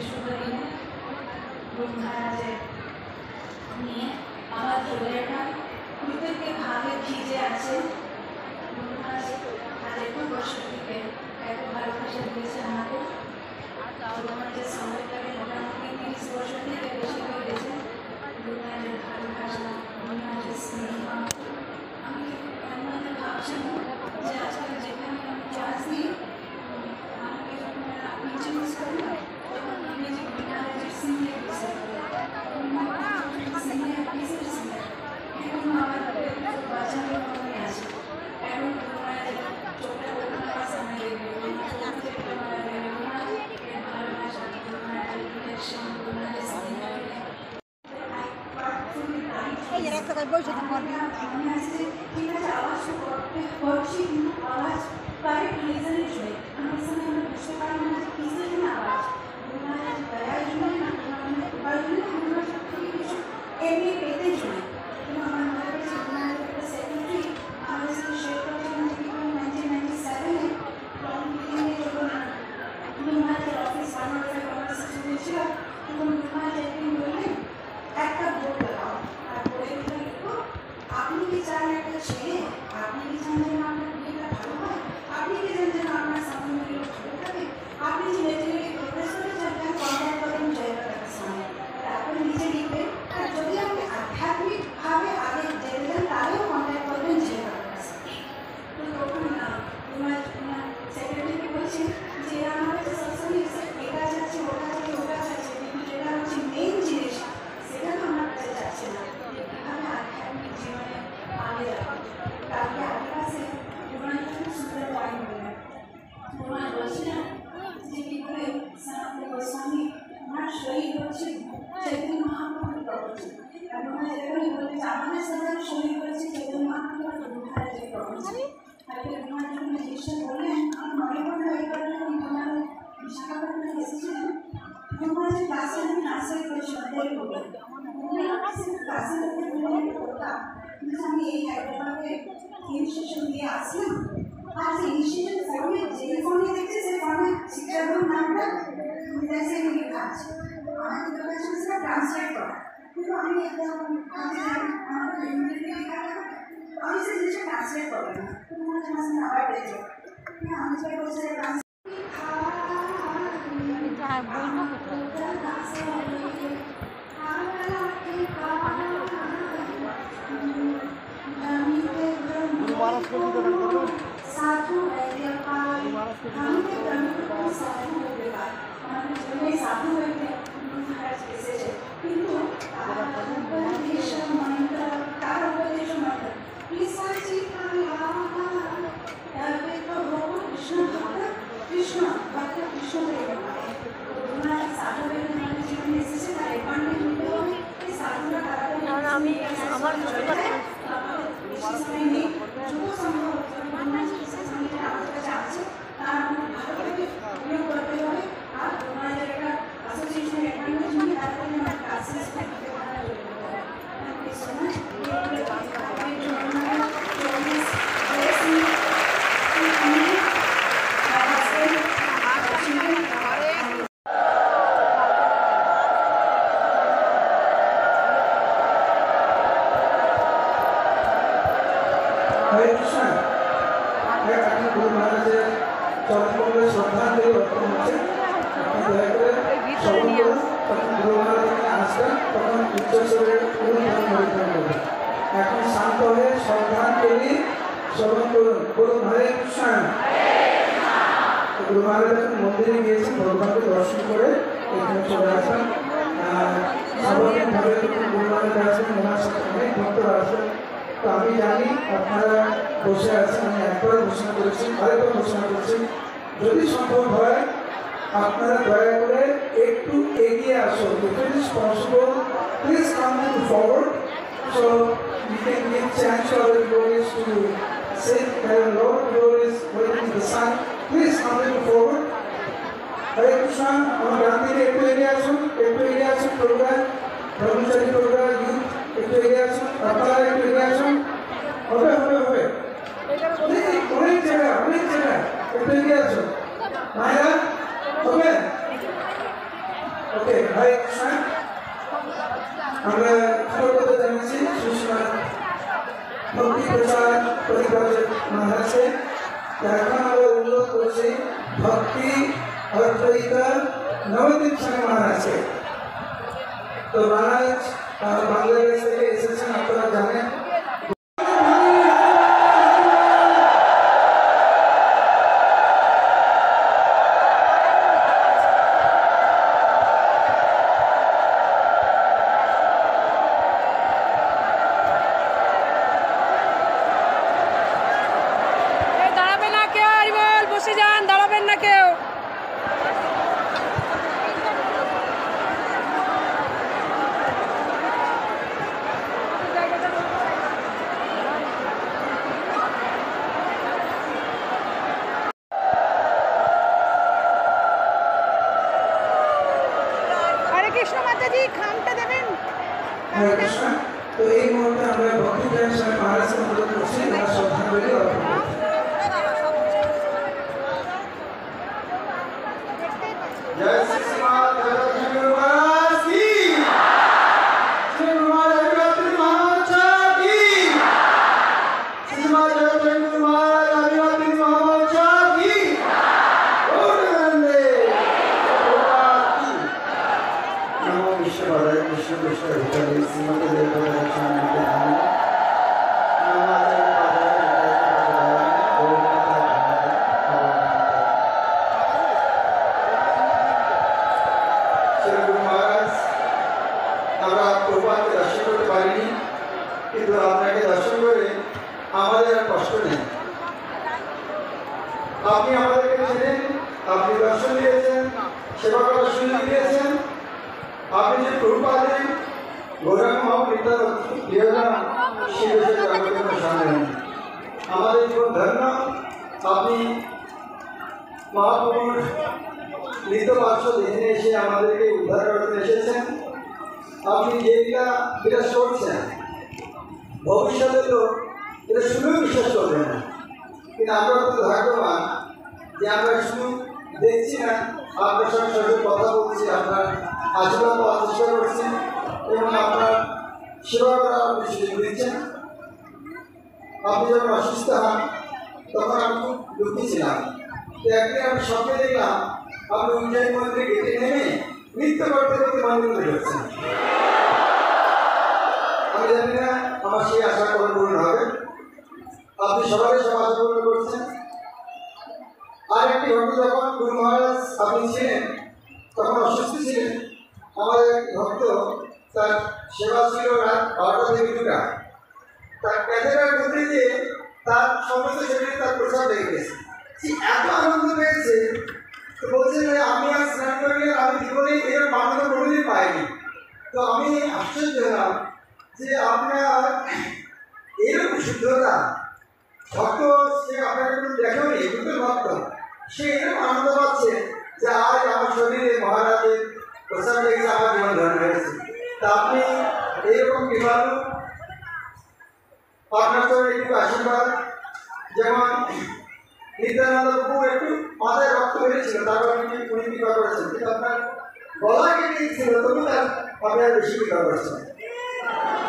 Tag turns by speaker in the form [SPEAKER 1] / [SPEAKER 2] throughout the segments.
[SPEAKER 1] শুভ দিনে গুরু মহারাজের নিয়ে আমার হৃদয়টা প্রত্যেকভাবে ভিজে আছে। গুরু মহারাজ আজ 1 বছর থেকে এত ভালোবাসা দিয়েছে আমাকে। গুরু মহারাজের সময়টাকে মোটামুটি 30 বছর থেকে বেশি হয়ে গেছে। গুরু মহারাজের ভালোবাসা, গুরু মহারাজের স্নেহ আমি এমন ভাবছি যে আজকাল যেখানে আমি ক্লাস দিই আমাকে যখন আপনি জিজ্ঞেস করি তখন আমি যে গুরু মহারাজের স্নেহে বিশ্বাস করি। স্নেহে কিসের স্নেহ? এখন আমার বাচ্চাদের মনে আছে। এখন গুরু মহারাজের চোখটা ওঠানোর সময় দেখবে, ভালোবাসা, গুরু মহারাজের প্রোটেকশন, গুরু মহারাজের স্নেহ।
[SPEAKER 2] হরে কৃষ্ণ। আমরা স্বাগত জানাচ্ছি সুষমা ভক্তি প্রচার পরিবারের মহারাজকে। এখন আমরা অনুরোধ করছি ভক্তি অদ্বৈতা নবদ্বীপ স্বামী মহারাজকে। তো মহারাজ বাংলাদেশ থেকে এসেছেন, আপনারা জানেন। হরে কৃষ্ণ। তো এই মুহূর্তে আমরা ভক্তি স্বামী মহারাজকে অনুরোধ করছি শ্রদ্ধাঞ্জলি অর্পণ করতে।
[SPEAKER 3] जय श्री श्रीमान जगत महाराज की, श्री महाराज अभिवादन महाराज की, श्री महाराज जगत महाराज अभिवादन महाराज की, और नंदे की नमो विश्ववाय विष्णु विष्णु हृदय श्रीमते देवता दर्शन के धाम नमो কিন্তু আপনাকে দর্শন করে আমাদের আর কষ্ট নেই। আপনি আমাদেরকে ছিলেন, আপনি দর্শন দিয়েছেন, সেবা করার সুযোগ দিয়েছেন। আপনি যে প্রভুপাদের গৌরাঙ্গ মহাপ্রীতর প্রিয়জন শিবের জগতের সামনে আমাদের জীবন ধন্য। আপনি মহাপ্রভুর মৃত পার্শ্ব দেখে এসে আমাদেরকে উদ্ধার করতে এসেছেন। আপনি যে বিরাজ করছেন ভবিষ্যতে তো এটা শুনেও বিশ্বাস করবেন না, কিন্তু আমরা তো ভাগ্যবান যে আমরা শুধু দেখছি না, আপনার সঙ্গে সঙ্গে কথা বলছি, আপনার আশীর্বাদ পাওয়ার চেষ্টা করছি এবং আপনার সেবা করার আপনি সুযোগ দিচ্ছেন। আপনি যখন অসুস্থ হন তখন আমি খুব দুঃখী ছিলাম। তো একদিন আমি স্বপ্নে দেখলাম আপনি উজ্জয়িনী মন্দিরে গেটে নেমে নৃত্য করতে করতে মন্দিরে ঢুকছেন। আমি জানি না আমার সেই আশা কখন পূর্ণ হবে। আপনি সবাই সব আশা পূর্ণ করছেন। আর একটি ঘটনা, যখন গুরু মহারাজ আপনি ছিলেন তখন অসুস্থ ছিলেন। আমাদের এক ভক্ত, তার সেবা ছিল রাত 12টা থেকে 2টা। তার ক্যাথেটার মধ্যে দিয়ে তার সমস্ত শরীরে তার প্রসাদ লেগে গেছে। সে এত আনন্দ পেয়েছে, তো বলছে যে আমি আর স্নান করি, আমি জীবনে এর মান্যতা কোনোদিন পাইনি। তো আমি আশ্চর্য হলাম যে আপনার এরকম শুদ্ধতা ভক্ত, সে আপনার কোনো দেখেনি, কিন্তু ভক্ত সে এরকম আনন্দ পাচ্ছে যে আজ আমার শরীরে মহারাজের প্রসাদ লেগেছে, আমার জীবন ধন্য হয়েছে। তা আপনি এইরকম কৃপালু, আপনার তো একটু আশীর্বাদ। যেমন নিত্যানন্দ প্রভু একটু মাথায় রক্ত বেরিয়েছিল, তারপর উনি কৃপা করেছেন, কিন্তু আপনার গলা কেটে ছিল, তবু তার আপনার বেশি কৃপা করেছেন।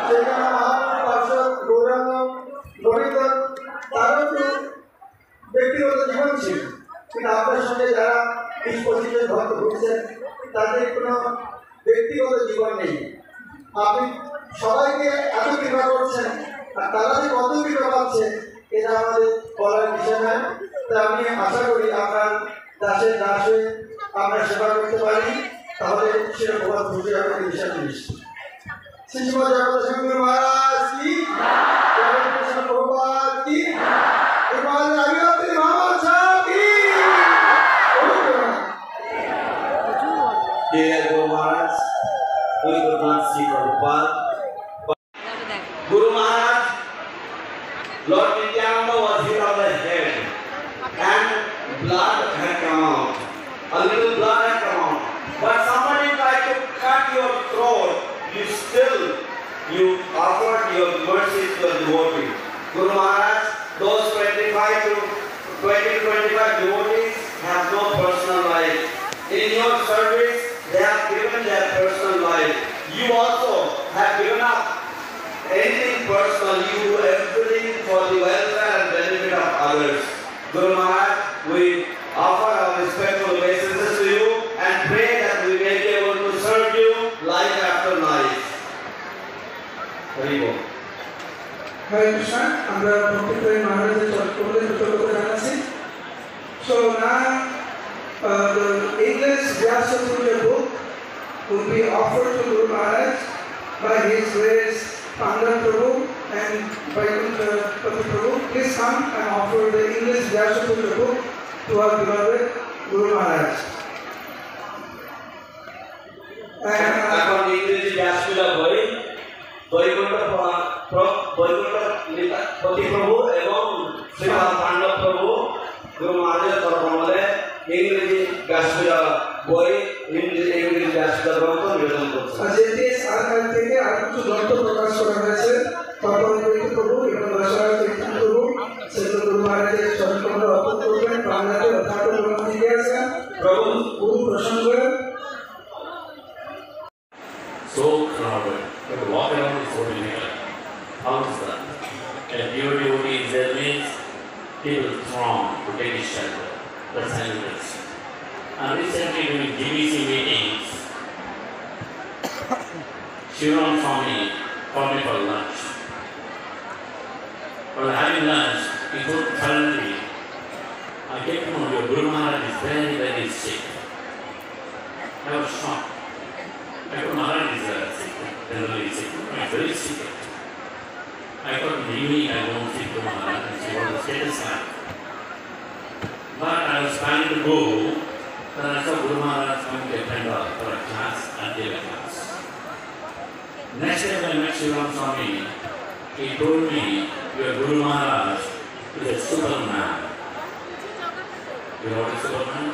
[SPEAKER 3] সেখানে মহাপ্রভু পার্শ্বদ গৌরাঙ্গ গোবিন্দ, তারও একটু ব্যক্তিগত জীবন ছিল, কিন্তু আপনার সঙ্গে যারা 20-25 জন ভক্ত ঘুরছেন তাদের কোনো ব্যক্তিগত জীবন নেই। আপনি সবাইকে এত কৃপা করছেন, আর তারা যে কত কৃপা পাচ্ছে এটা আমাদের বলার বিষয় নয়। তা আমি আশা করি আপনার দাসের দাস হয়ে আমরা সেবা করতে পারি, তাহলে সেটা প্রভাব ঘটে হবে বিষয় জিনিস। শ্রী শ্রীমৎ জগৎ মহারাজ কি, কৃষ্ণ প্রভুপাদ কি,
[SPEAKER 4] Dear Guru Maharaj, we could not see Prabhupada. Guru Maharaj, Lord Nityananda was hit on the head and blood had come out. A little blood had come out. But somebody tried to cut your throat, you offered your mercy to the devotee. Guru Maharaj, those 20 to 25 devotees have no personal life. In your service, they have given their personal life. You also have given up anything personal. You do everything for the welfare and benefit of others. Guru Maharaj, we offer our respectful obeisances to you and pray that we may be able to serve you life after life. Hari Bol.
[SPEAKER 2] Hare Krishna, আমরা ভক্তিপ্রায় মহারাজের চরণে কৃতজ্ঞতা জানাচ্ছি। So now the English Vyasaputra book will be offered to Guru Maharaj by His Grace Panda Prabhu and by Pati Prabhu. Please come and offer the English Vyasaputra book to our beloved Guru Maharaj.
[SPEAKER 4] এখন ইংরেজি ব্যাসপীঠা বৈকুণ্ঠ পতি প্রভু এবং শ্রীমান পাণ্ডব প্রভু গুরু মহারাজের তরফে ইংরেজি ব্যাসপীঠা বই ইংরেজি ব্যাসপীঠা গ্রন্থ নিবেদন করছে।
[SPEAKER 2] যেটি সরকার থেকে আর কিছু গ্রন্থ প্রকাশ করা হয়েছে তখন প্রভু এবং দশরথ প্রভু সেগুলো গুরু মহারাজের চরণে অর্পণ করবেন। বাংলাতে অর্থাৎ গ্রন্থ লিখে আছে প্রভু গুরু প্রসঙ্গে।
[SPEAKER 5] So crowded, you have to walk around this whole area. How is that? And devotee there means people throng to take a shelter. That's how it is. And recently during GBC meetings, Shivaram Swami called me for lunch. While having lunch, he told suddenly, I get to know your Guru Maharaj is very, very sick. I was shocked. I thought Maharaj is sick, generally sick. I'm very sick. I thought in the evening I won't speak to Maharaj and see what the status like. But I was planning to go, then I saw Guru Maharaj coming to Pendal for a class and give a class. Next time I met Shivaram Swami, he told me, your Guru Maharaj is a Superman. You know what is Superman?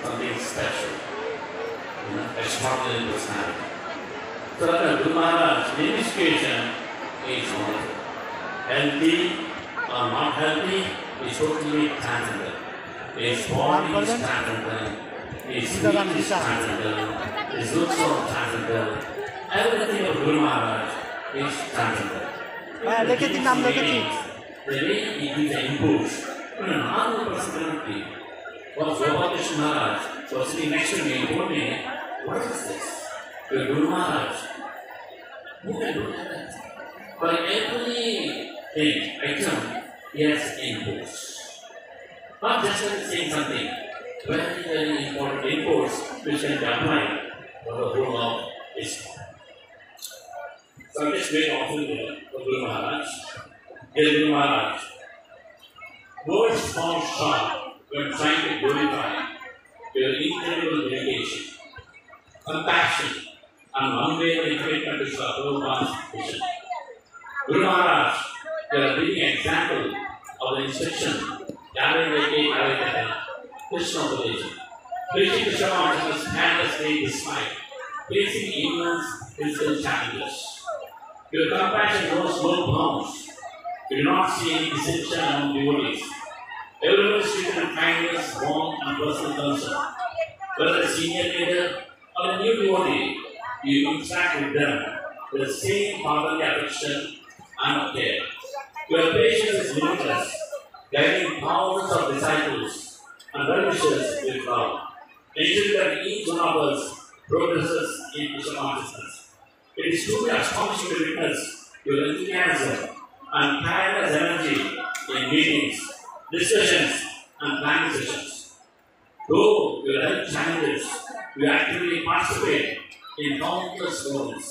[SPEAKER 5] Something special. Extraordinary personality. So Guru Maharaj, in this situation, is wonderful. Healthy or not healthy, is totally transcendental. His body is transcendental. His speech is transcendental. His looks are transcendental. Everything of Guru Maharaj is transcendental. The way he gives an impulse to an normal personality. Was Gopalakrishna Maharaj was sitting next to me and told me, what is this? Your Guru Maharaj. Who can do that? For every item, he has inputs. Not just saying something, very, very important inputs which can be applied for the whole of Islam. So I just made offering for Guru Maharaj. Dear Guru Maharaj, words fall short when trying to glorify your incredible dedication, compassion, and unwavering commitment to Srila Prabhupada's vision. Guru Maharaj, you are a living example of the instruction Krishna religion. Preaching Krishna consciousness tirelessly despite facing immense physical challenges. Your compassion knows no bounds. You do not see any distinction among devotees. Everyone is treated with kindness, warmth, and personal concern. Whether a senior leader or a new devotee, you interact with them with the same fatherly affection and care. Your patience is limitless, guiding thousands of disciples and well-wishers with love, ensuring that each one of us progresses in Krishna consciousness. It is truly astonishing to witness your enthusiasm and tireless energy in meetings, discussions, and planning sessions. Though your health challenges, you actively participate in countless forums,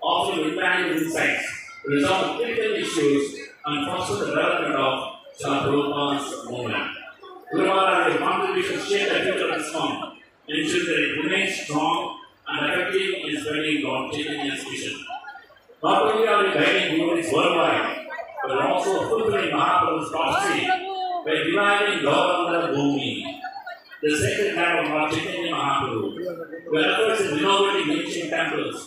[SPEAKER 5] offering invaluable insights, resolve critical issues, and foster the development of Srila Prabhupada's movement. Guru Maharaj, your contributions shape the future of Islam, ensuring that it remains strong and effective in spreading Lord Chaitanya's vision. Not only are we guiding devotees worldwide, but also fulfilling Mahaprabhu's prophecy by reviving Gauranga Bhumi, the sacred land of Lord Chaitanya Mahaprabhu, who efforts in renovating ancient temples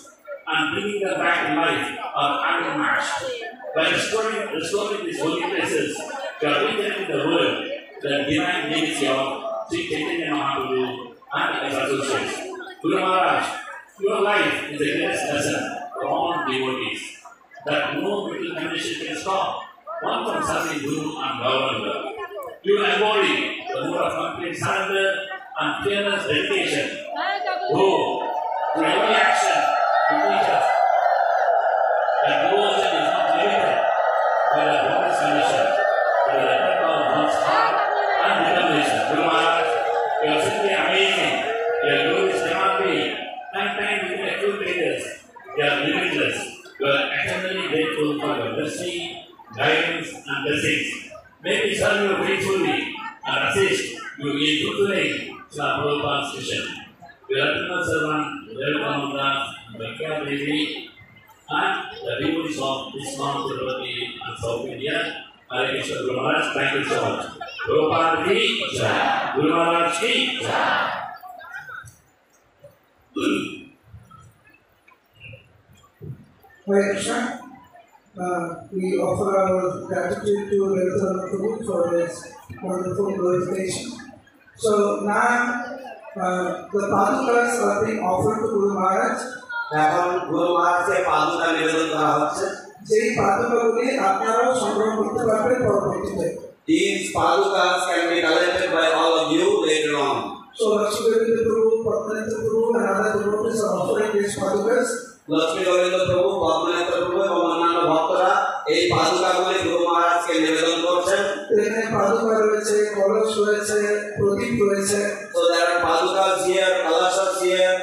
[SPEAKER 5] and bringing them back to life are unmatched. By restoring these holy places, we are reconnecting the world with the divine legacy of Sri Chaitanya Mahaprabhu and his associates. Guru Maharaj, your life is a great lesson for all devotees that no middle condition can stop one from serving Guru and Gauranga. You embody the mood of complete surrender and fearless dedication. Who, to every action, you teach us that devotion is not limited by the body's condition, but the effect of one's heart and determination. Guru Maharaj, you are simply amazing. Your glories cannot be contained within a few pages. You are limitless. You are eternally grateful for your blessing, guidance, and blessings. May we serve you faithfully and assist you in fulfilling Srila Prabhupada's mission. Your eternal servant, Reverend Ramandas, Vaikya Devi, and the devotees of Islam, Tirupati, and South India. Hare Krishna. Guru Maharaj, thank you so much. Prabhupada ki jai. Guru Maharaj ki jai.
[SPEAKER 2] Hare Krishna. We offer our gratitude to Reverend Prabhu for his wonderful glorification. So now the padukas are being offered to Guru Maharaj.
[SPEAKER 4] এখন গুরু মহারাজকে পাদুকা নিবেদন করা হচ্ছে।
[SPEAKER 2] যেই পাদুকাগুলি আপনারাও সংগ্রহ করতে পারবেন পরবর্তীতে।
[SPEAKER 4] These padukas can be collected by all of you later on.
[SPEAKER 2] So Lakshmi Prabhu, Padmanabha Prabhu, and other devotees are offering these padukas.
[SPEAKER 4] Lakshmi Govinda প্রভু, পদ্মনাথ প্রভু এবং অন্যান্য ভক্তরা এই পাদুকাগুলি গুরু মহারাজকে নিবেদন করছেন।
[SPEAKER 2] এখানে পাদুকা রয়েছে, কলস রয়েছে, প্রদীপ রয়েছে।
[SPEAKER 4] So there are padukas here, kalashas here,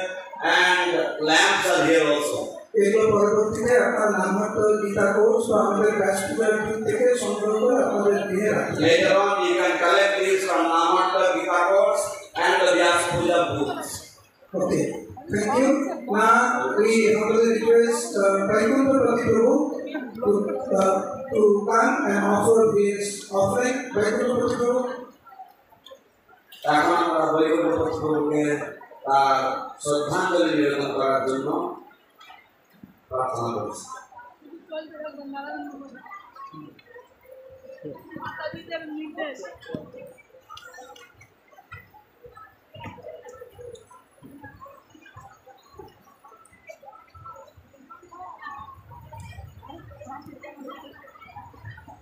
[SPEAKER 4] and lamps are here also.
[SPEAKER 2] এগুলো পরবর্তীতে আপনার নামহাট্ট গীতা কোর্স বা আমাদের ব্যাস পূজার থেকে সংগ্রহ করে আপনাদের গৃহে রাখবেন।
[SPEAKER 4] Later on you can collect these from Namatta, Gita Courts and the Vyas Puja booths.
[SPEAKER 2] Okay, thank you. Now we humbly request Vaikuntha Pati Prabhu to come and offer his offering. Vaikuntha Pati Prabhu.
[SPEAKER 4] এখন আমরা বৈকুণ্ঠ প্রভুকে তার শ্রদ্ধাঞ্জলি নিবেদন করার জন্য প্রার্থনা করছি।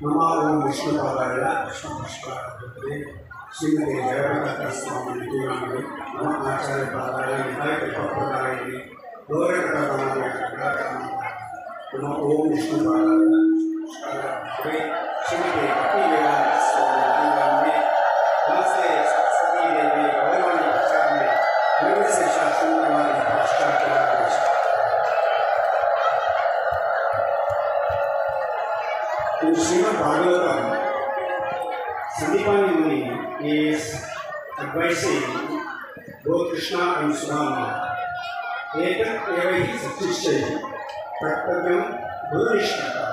[SPEAKER 3] नमो विष्णुपादाय कृष्णनमस्काराय श्रीमते जयप्रकाश स्वामी विद्यामणि नमो आचार्य पादाय निताय कृपाप्रदाय गौरकरणाय नमो ओम विष्णुपादाय कृष्णनमस्काराय श्रीमते भक्तिवेदांत स्वामी विद्यामणि नमस्ते सरस्वती देवी गौरवाणी प्रचारणे निर्विशेष शून्यवादी पाश्चात्य in Srimad Bhagavatam, Sandipani Muni is advising both Krishna and Sudama. Etat evahi satishyahi kartavyam gurunishkata.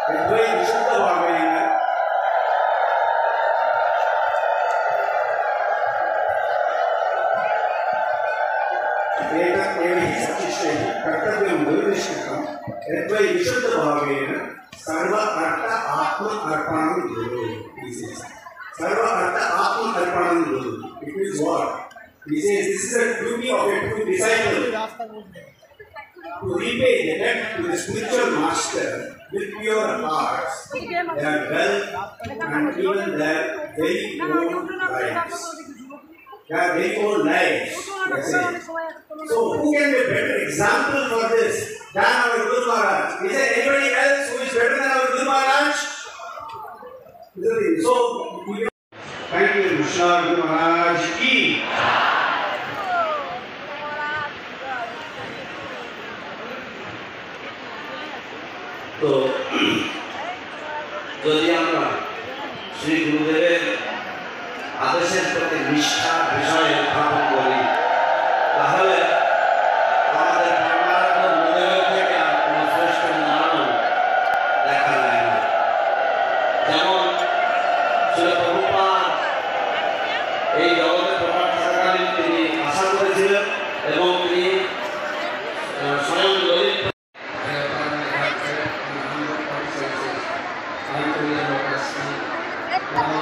[SPEAKER 3] Yadvai vishuddha bhavena etat evahi satishyahi kartavyam gurunishkata. Yadvai vishuddha bhavena Sarva Artha Atma Arpanam Guru. He says, Sarva Artha Atma Arpanam Guru. It means what? He says, this is the duty of a true disciple to repay the debt to the spiritual master with pure hearts, their wealth, and even their very own lives. Their very own lives, they say. So, who can be a better example for this than our Guru Maharaj? Is there anybody else who is better than our Guru Maharaj? So, thank you, Krishna Guru Maharaj ki.
[SPEAKER 4] তো যদি আমরা শ্রী গুরুদেবের আদেশের প্রতি নিষ্ঠার বিষয়ে উত্থাপন করি তাহলে আমাদের প্রেমারাধ্য গুরুদেবের থেকে আর কোনো শ্রেষ্ঠ নারায়ণ দেখা যায় না। যেমন শ্রী প্রভুপাদ এই জগতে প্রকাশ থাকাকালীন তিনি আশা করেছিলেন এবং তিনি স্বয়ং Lalit
[SPEAKER 6] Namo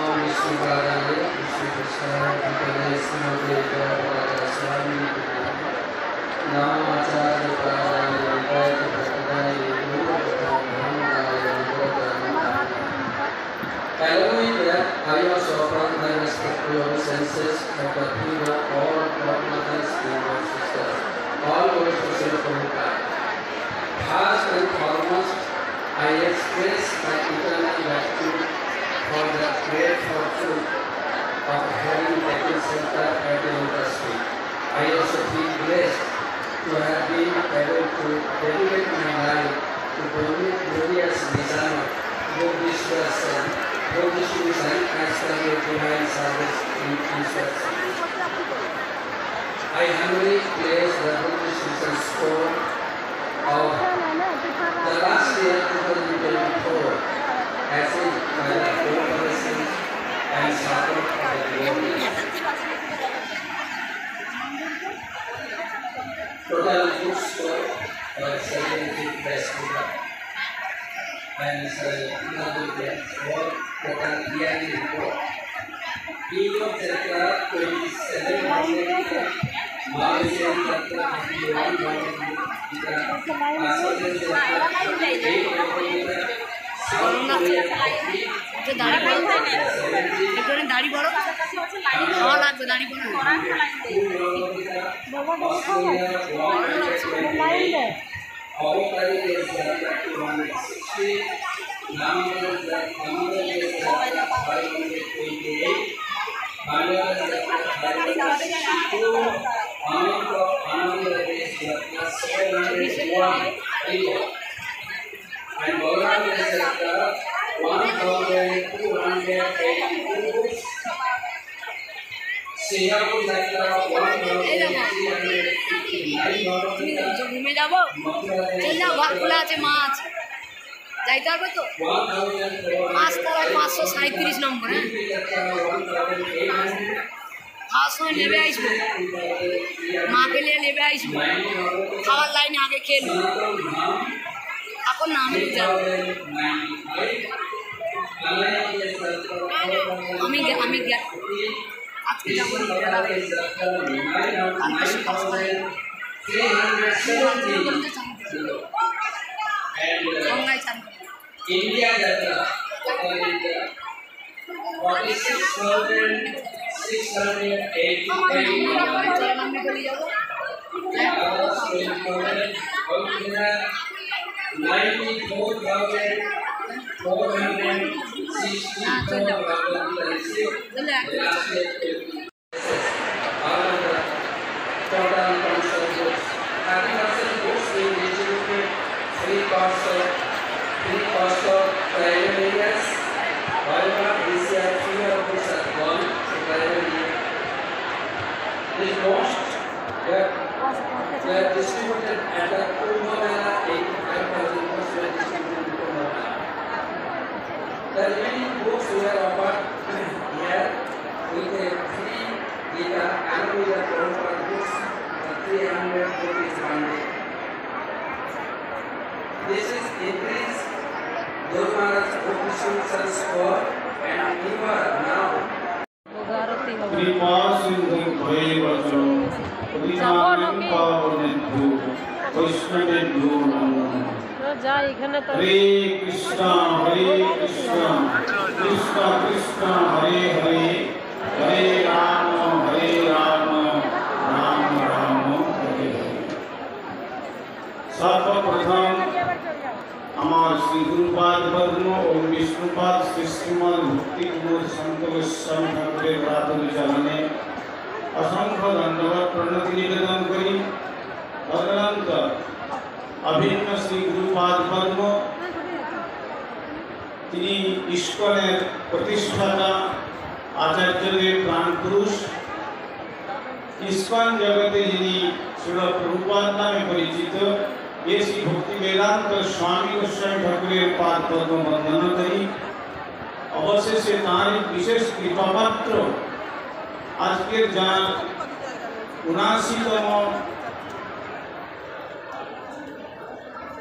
[SPEAKER 6] your senses at the feet of all godmothers and sisters, all those who serve Prabhupada. First and foremost, I express my eternal gratitude for the great fortune of having taken shelter at the Lotus feet. I also feel blessed to have been able to dedicate my life to glorious Nizama, Yogeshwar Sen, as per your divine service in instruction. I humbly place the Yogeshwar score of the last year 2024 as in by the cooperation and support of the devotees. Total good score was 70 best result. And another for total yearly report. Hero Chakra 2700, Malaysian Chakra 5100, Australian Chakra 800, South Korea 50,
[SPEAKER 7] দাড়ি বড় খাওয়া লাগবে দাড়ি বড়
[SPEAKER 6] and Bangladesh Chakra 1282. Singapore Chakra 1359.
[SPEAKER 7] ঘুমে যাবো চল যাও ঘর খোলা আছে মাছ যাইতে হবে তো মাছ তলায় 537 নম্বর হ্যাঁ খাওয়ার সময় নেবে আসবো মাকে নিয়ে নেবে আসবো খাওয়ার লাইনে আগে খেয়ে নেবো এখন না আমি যাবো আমি আজকে যাবো
[SPEAKER 6] India Jatra 3 cost of private areas. However, this year 3 of these are gone to private area. This most were distributed at the Kumbh Mela. 85,000 books were distributed in Kumbh Mela. The remaining books were offered here with a free Gita and with the Prabhupada books for 300 rupees one day. This is increased Guru Maharaj Bhukti score and newer now.
[SPEAKER 8] कृपा सिंधु भैरवचो कृपानं पावनेभ्यो वैष्णवेभ्यो नमो हरे कृष्णा कृष्ण कृष्ण हरे हरे हरे राम राम राम हरे हरे। सर्वप्रथम আমার শ্রী গুরুপাদ পদ্ম ও বিষ্ণুপাদ শ্রী শ্রীমদ ভক্তি কুমার সন্ত গোস্বামী ঠাকুরের প্রার্থনা চরণে অসংখ্য ধন্যবাদ প্রণতি নিবেদন করি। তদনন্তর অভিন্ন শ্রী গুরুপাদ পদ্ম তিনি ইস্কনের প্রতিষ্ঠাতা আচার্যদের প্রাণ পুরুষ। ইস্কন জগতে যিনি শ্রীল প্রভুপাদ নামে পরিচিত ये श्री भक्ति वेदांत स्वामी गोस्वामी ठाकुरेर पाद पद्म वंदना करी। अवशेषे तार विशेष कृपापात्र आजकेर जान 79तम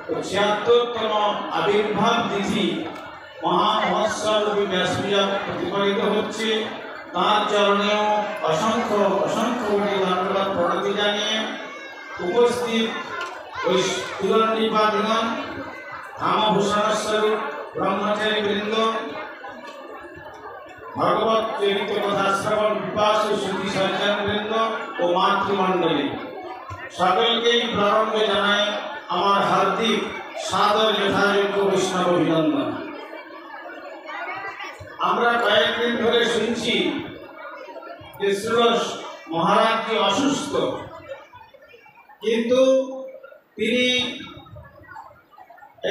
[SPEAKER 8] 76तम आविर्भाव तिथि महामहोत्सव रूपी व्यासपूजा प्रतिपादित होच्छे। तार चरणेও असंख्य असंख्य कोटि धन्यवाद प्रणति जानिए उपस्थित तुलनिपादिगण धामभूषण स्वरूप ब्रह्मचारी वृंद ভগবত চরিত কথা শ্রবণ পিপাসু সুধী সজ্জনবৃন্দ ও মাতৃমণ্ডলী সকলকেই প্রারম্ভে জানাই আমার হার্দিক সাদর যথাযোগ্য বৈষ্ণব অভিনন্দন। আমরা কয়েকদিন ধরে শুনছি যে শ্রীরস মহারাজজি অসুস্থ, কিন্তু তিনি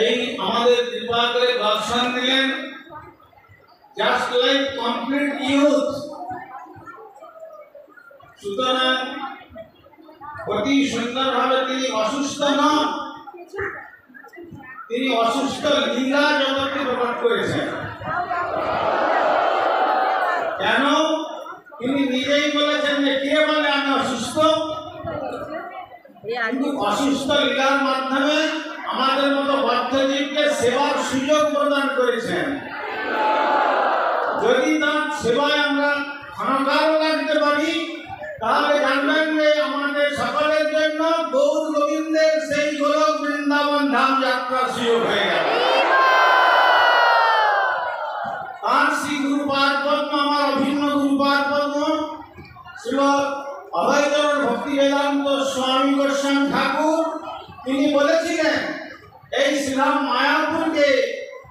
[SPEAKER 8] এই আমাদের কৃপা করে দর্শন দিলেন জাস্ট লাইক কমপ্লিট ইউথ। সুতরাং অতি সুন্দরভাবে তিনি অসুস্থ নন, তিনি অসুস্থ লীলা জগৎকে প্রকট করেছেন। কেন? তিনি নিজেই বলেছেন যে কে বলে আমি অসুস্থ, কিন্তু অসুস্থ লীলার মাধ্যমে আমাদের মতো বদ্ধজীবকে সেবার সুযোগ প্রদান করেছেন। যদি তার সেবায় আমরা ক্ষণকাল লাগতে পারি তাহলে জানবেন যে আমাদের সকলের জন্য গৌর গোবিন্দের সেই গোলক বৃন্দাবন ধাম যাত্রার সুযোগ হয়ে গেল। তার শ্রী গুরুপাদ পদ্ম, আমার অভিন্ন গুরুপাদ পদ্ম ছিল অভয়চরণ ভক্তি বেদান্ত স্বামী গোস্বামী ঠাকুর, তিনি বলেছিলেন এই শ্রীরাম মায়াপুরকে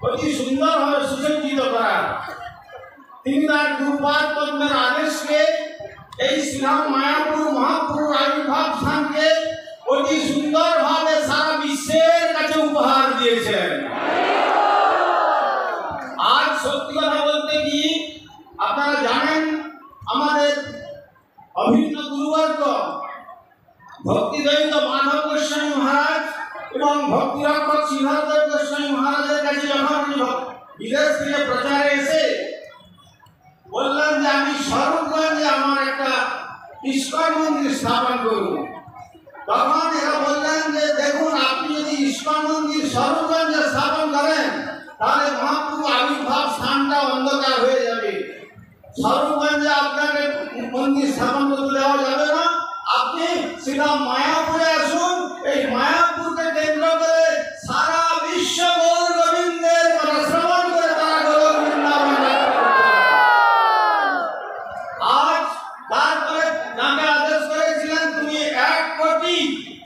[SPEAKER 8] অতি সুন্দরভাবে সুসজ্জিত করা। তিনি তার গুরুপাদ পদ্মের আদেশকে এই শ্রীরাম মায়াপুর মহাপুর আবির্ভাব স্থানকে অতি সুন্দরভাবে সারা বিশ্বের কাছে উপহার দিয়েছেন। আজ সত্যি কথা বলতে কি, আপনারা জানেন আমাদের অভিন্ন গুরুবর্গ ভক্তিদয়িত মাধব গোস্বামী মহারাজ এবং ভক্তিরক্ষক শ্রীধরদেব গোস্বামী মহারাজের কাছে যখন বিদেশ থেকে প্রচারে এসে বললেন যে আমি স্বরূপগঞ্জে আমার একটা ইস্কন মন্দির স্থাপন করব, তখন এরা বললেন যে দেখুন আপনি যদি ইস্কন মন্দির স্বরূপগঞ্জে স্থাপন করেন তাহলে মহাপ্রভু আবির্ভাব স্থানটা অন্ধকার হয়ে যাবে। স্বরূপগঞ্জে আপনাকে মন্দির স্থাপন করতে দেওয়া যাবে না, আপনি সেটা মায়াপুরে আসুন। এই মায়াপুরকে কেন্দ্র করে সারা বিশ্ব গৌর গোবিন্দের কথা শ্রবণ করে তারা গোলক বৃন্দাবন যাত্রা করতে পারে। আজ তারপরে তাকে আদেশ করেছিলেন তুমি 1 কোটি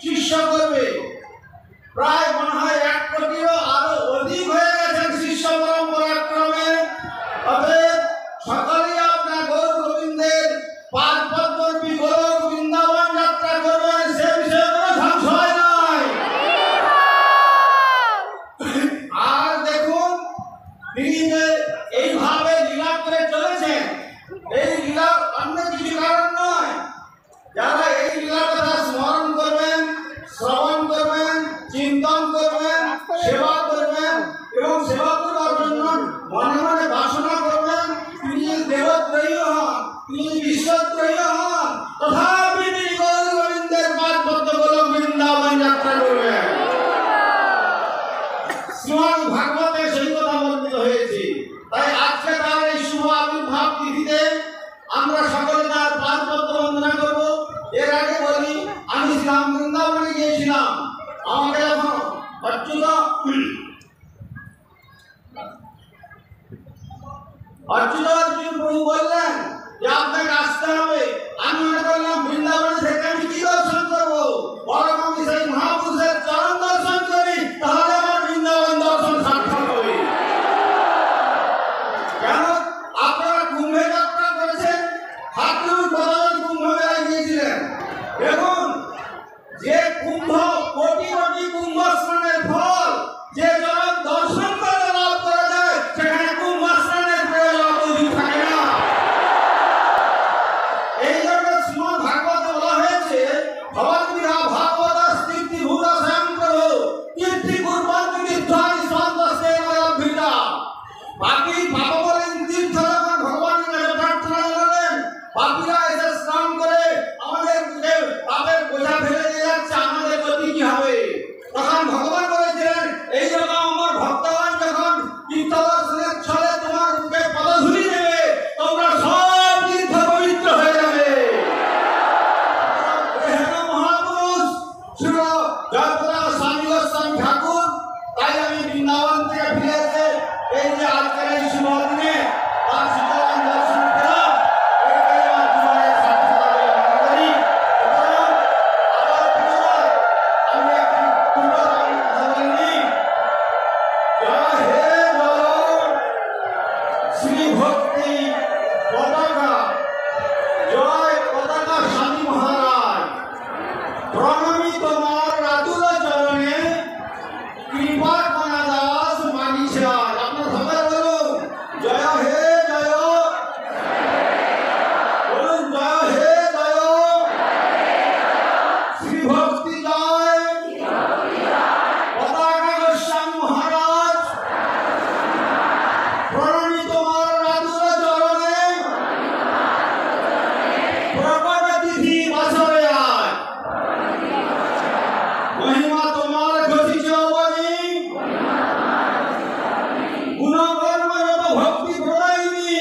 [SPEAKER 8] শিষ্য করবে, প্রায় মনে হয় 1 কোটিরও আরো অধিক হয়ে গেছেন শিষ্য পরম্পরার ক্রমে। অতএব সকলেই আপনার গৌর গোবিন্দের পাদ পদ্মরূপী গোলক বৃন্দাবন যাত্রা করবেন, সে বিষয়ে কোনো সংশয় নাই। আর দেখুন তিনি যে এইভাবে লীলা করে চলেছেন, এই লীলা অন্য কিছু কারণ নয়। যারা এই লীলার কথা স্মরণ করবেন, শ্রবণ করবেন, চিন্তন করবেন, সেবা করবেন এবং সেবা করার জন্য মনে মনে বাসনা করবেন, তিনি দেবত্রয়ী হন, তিনি বিশ্বত্রয়ী হন, তথাপি তিনি গৌর গোবিন্দের পাদ পদ্ম গোলক বৃন্দাবন যাত্রা করবেন। শ্রীমদ্ ভাগবতে সেই কথা বর্ণিত হয়েছে। তাই আজকে তার এই শুভ আবির্ভাব তিথিতে আমরা সকলে তার পাদ পদ্ম বন্দনা করব। এর আগে বলি, আমি শ্রীরাম বৃন্দাবনে গিয়েছিলাম, আমাকে যখন অর্জুন প্রভু বললেন যে আপনাকে আসতে হবে। আমি মনে করলাম বৃন্দাবনে থেকে আমি কি দর্শন করবো, বরং আমি সেই মহাপুরুষের চরণ দর্শন করি, তাহলে আমার বৃন্দাবন দর্শন সার্থক হবে। কেন? আপনারা কুম্ভে যাত্রা করেছেন, ঠাকুর কতজন কুম্ভ মেলায় গিয়েছিলেন। দেখুন যে কুম্ভ কোটি কোটি কুম্ভ স্নানের ফল যে চরণ দর্শন করে লাভ করা যায়, সেখানে কুম্ভ স্নানের প্রয়োজন অবধি থাকে না। এই জন্য শ্রীমদ্ ভাগবতে বলা হয়েছে প্রণামী তোমার রাতুল চরণে কৃপা কণা দাস মানিছা। আপনার সবাই বলুন জয় হে জয়, বলুন জয় হে জয়, শ্রী ভক্তি জয়, পতাকা গোস্বামী মহারাজ প্রণামী তোমার রাতুল চরণে প্রকট তিথি বছরে আয়, মহিমা তোমার ঘটিছে অবনী, গুণকর্মরত ভক্তি প্রদায়িনী,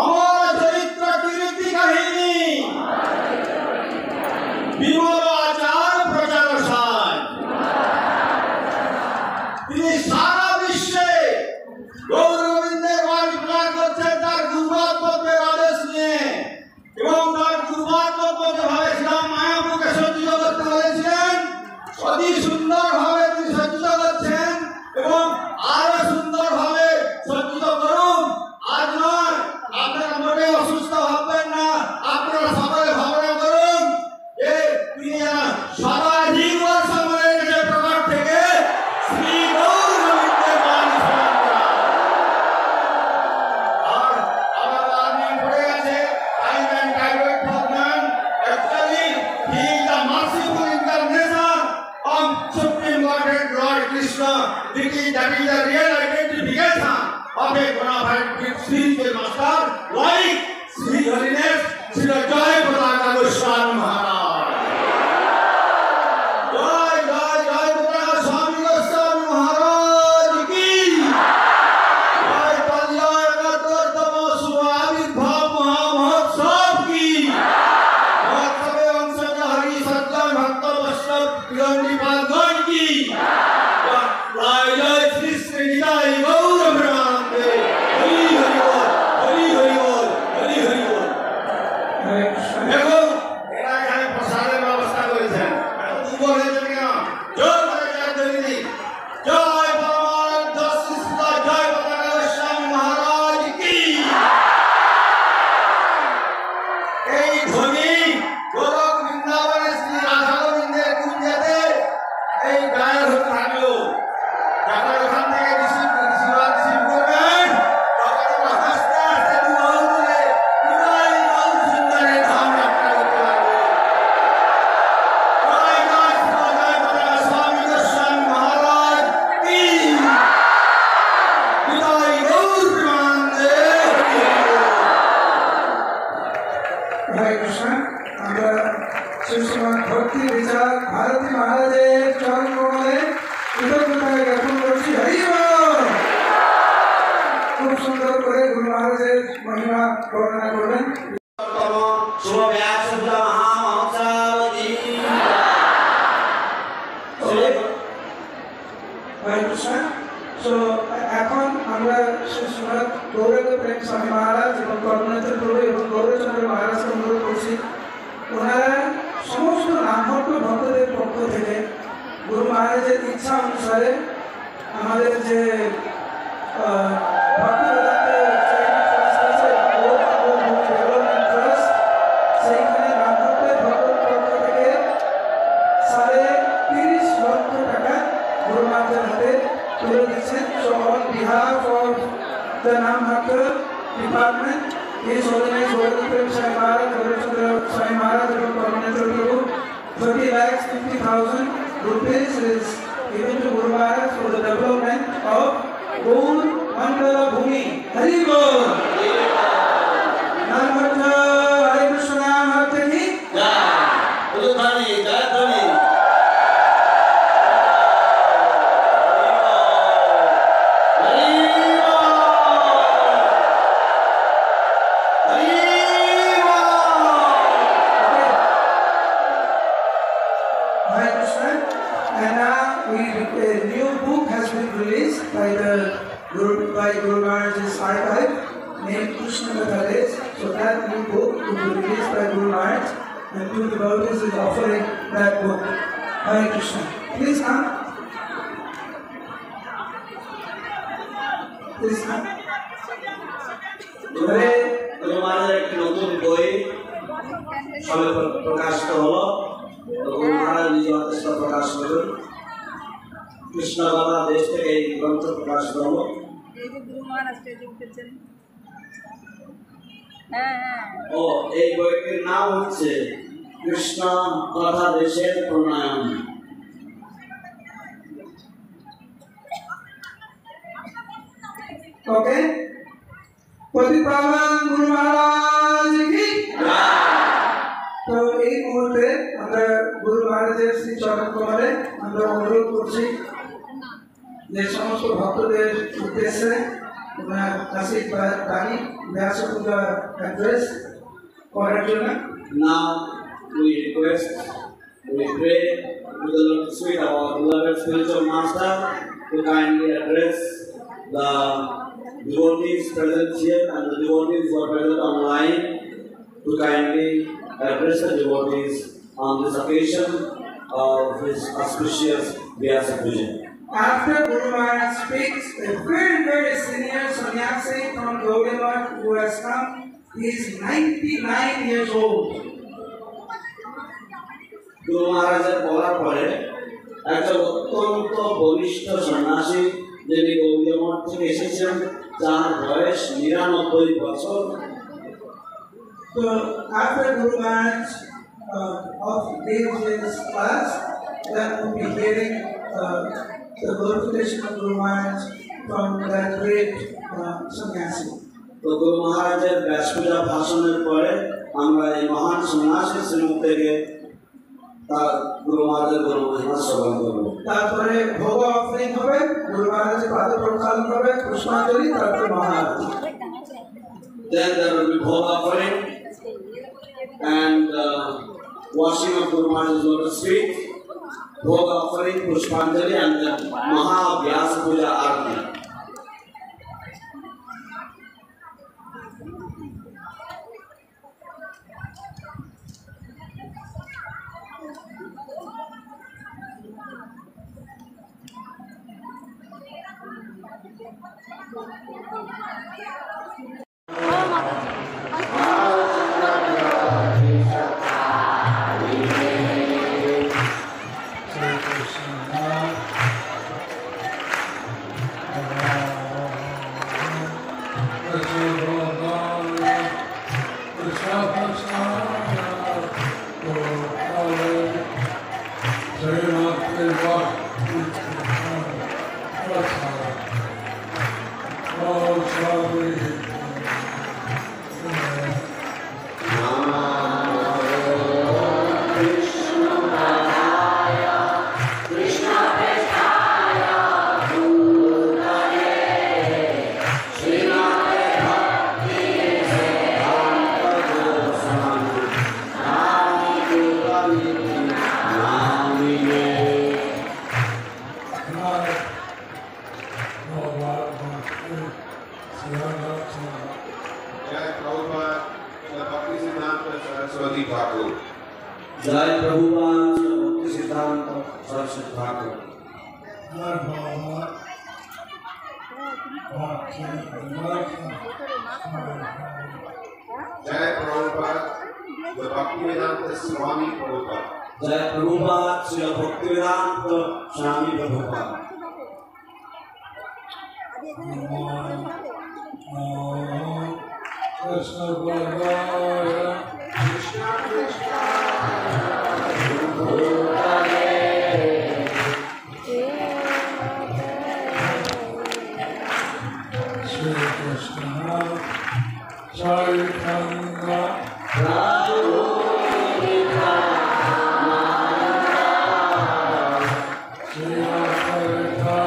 [SPEAKER 8] অমর চরিত্র কীর্তি কাহিনী, বিমল আচার প্রচার সায়। তিনি সারা বিশ্বে গৌর গোবিন্দের বাণী প্রচার করছেন তার গুরুবাদ তত্ত্বের আদেশ নিয়ে, এবং তার গুরুবাদ তত্ত্ব যেভাবে শ্রীরাম মায়াপুরকে সজ্জিত করতে বলেছিলেন অতি সুন্দরভাবে তিনি সজ্জিত করছেন, এবং আরো সুন্দরভাবে সজ্জিত করুন। আজ নয়, আপনারা মোটেই অসুস্থ ভাববেন না, আপনারা সকলে ভাবনা করুন যে তিনি সদা জীবন সময়ের যে প্রকার থেকে শ্রী গৌর গোবিন্দের বাণী শ্রবণ করা। আর আমার বাণী পড়ে গেছে, time and private program. Actually, he is the merciful incarnation of Supreme Godhead Lord Krishna. That is the real identification of a bona fide spiritual master like Sri Holiness Sri Jai Pataka Goswami Maharaj. Jai Jai Jai Pataka Swami Goswami Maharaj ki जय कल्याणकर्तम शुभ आविर्भाव महामहोत्सव की। महोत्सवे वंशज हरि सज्जन भक्त वैष्णव प्रियनिपातगण की। जय जय श्री श्री निताय गौर प्रेमानंदे। हरि हरि बोल, हरि हरि बोल, हरि हरि बोल। देखो এরা এখানে প্রসাদের ব্যবস্থা করেছেন, শুভ হয়েছে কিনা? জয় করে জয় ধরি, জয় পরমানন্দ শ্রী শ্রী জয় পতাকা গোস্বামী মহারাজ কি। এই ধ্বনি গোলক বৃন্দাবনে শ্রী রাধা গোবিন্দের কুঞ্জেতে এই গায়ের হতে থাকলো। যখন ওখান থেকে আশীর্বাদ করবেন তখন আমরা হাসতে হাসতে দুবাহু তুলে বিদায় গৌর সুন্দরের ধাম যাত্রা করতে পারবো। জয় জয় শ্রী জয় পতাকা স্বামী গোস্বামী মহারাজ কি। বিদায় গৌর প্রেমানন্দে।
[SPEAKER 2] हरे कृष्ण। আমরা শ্রীশ্রীমৎ ভক্তি বিচার ভারতী মহারাজের চরণ কমলে কৃতজ্ঞতা জ্ঞাপন করছি। হরি বল। খুব সুন্দর করে গুরু মহারাজের মহিমা বর্ণনা করবেন।
[SPEAKER 4] शुभ व्यास महामहोत्सव की।
[SPEAKER 2] হরে কৃষ্ণ। তো এখন আমরা শ্রীশ্রীমৎ গৌরাঙ্গ প্রেম স্বামী মহারাজ এবং করুণাচন্দ্র প্রভু এবং গৌরচন্দ্র মহারাজকে অনুরোধ করছি, ওনারা সমস্ত নামভক্ত ভক্তদের পক্ষ থেকে গুরু মহারাজের ইচ্ছা অনুসারে আমাদের যে ভক্তি বেদান্ত চ্যারিটি ট্রাস্ট আছে, ডেভেলপমেন্ট ট্রাস্ট, সেইখানে নামভক্তের ভক্তের পক্ষ থেকে 30 লক্ষ টাকা গুরু মহারাজের হাতে তুলে দিচ্ছেন। So on behalf of the Namhakta department, His Holiness Gauranga Prem Swami Maharaj, Gaurachandra Swami Maharaj এবং Karunachandra Prabhu, 30,50,000 rupees is given to Guru Maharaj for the development of Gaur Mandala Bhumi. Hari Bol. Namhakta Hare Krishna Namhakta ki
[SPEAKER 4] जय। बोलो धनी जय धनी।
[SPEAKER 2] Hare Krishna. And now a new book has been released by Guru Maharaj's archive named Krishna Katha. So that new book will be released by Guru Maharaj, and two devotees is offering that book. Hare Krishna. Please come. Please come.
[SPEAKER 4] तुम्हारे एक नতুন বই সবে প্রকাশিত হলো। তো গুরু মহারাজ নিজ হাতে সেটা প্রকাশ করলেন। কৃষ্ণগলা দেশ থেকে এই গ্রন্থ প্রকাশিত হলো। ও এই বইটির নাম হচ্ছে কৃষ্ণ কথা দেশের প্রণয়ন।
[SPEAKER 2] ওকে, প্রতিপালন গুরু মহারাজ কি। তো এই মুহূর্তে আমরা গুরু মহারাজের শ্রী চরণ কমলে আমরা অনুরোধ করছি যে সমস্ত ভক্তদের উদ্দেশ্যে ওনার আশিক বাণী ব্যাস পূজা অ্যাড্রেস করার জন্য।
[SPEAKER 4] Now we request, we pray to the Lord to sweet our beloved spiritual master to kindly address the devotees present here and the devotees who are present online, to kindly address the devotees on this occasion of his auspicious Vyasa Puja.
[SPEAKER 2] After Guru Maharaj speaks, a very senior sannyasi from Gaudiya who has come, he is 99 years old.
[SPEAKER 4] গুরু মহারাজের বলার পরে একজন অত্যন্ত বলিষ্ঠ সন্ন্যাসী যিনি গৌড়ীয় মঠ থেকে এসেছেন, যার বয়স 99 বছর।
[SPEAKER 2] So after Guru Maharaj gives his class, then we'll be hearing the glorification of Guru Maharaj from that great sannyasi.
[SPEAKER 4] তো গুরু মহারাজের ব্যাস পূজা ভাষণের পরে আমরা এই মহান সন্ন্যাসী শ্রীমুখ থেকে তার গুরু মহারাজের গুরু মহিমা শ্রবণ করবো।
[SPEAKER 2] তারপরে ভোগ অফারিং হবে, গুরু মহারাজের পাদ প্রক্ষালন হবে, পুষ্পাঞ্জলি, তারপরে মহাআরতি।
[SPEAKER 4] Then there will be bhog offering and washing of Guru Maharaj's lotus feet, bhog offering, pushpanjali, and then Maha Vyasa Puja Arati. Jai Prabhupada Bhakti Siddhanta Saraswati Thakur.
[SPEAKER 8] Jai Prabhupada, the Bhaktivedanta Swami Prabhupada.
[SPEAKER 4] Jai Prabhupada Srila Bhaktivedanta Swami Prabhupada.
[SPEAKER 6] Krishna Bhagavaya Krishna Krishna Shri Krishna Chaitanya Prabhu Shri Advaita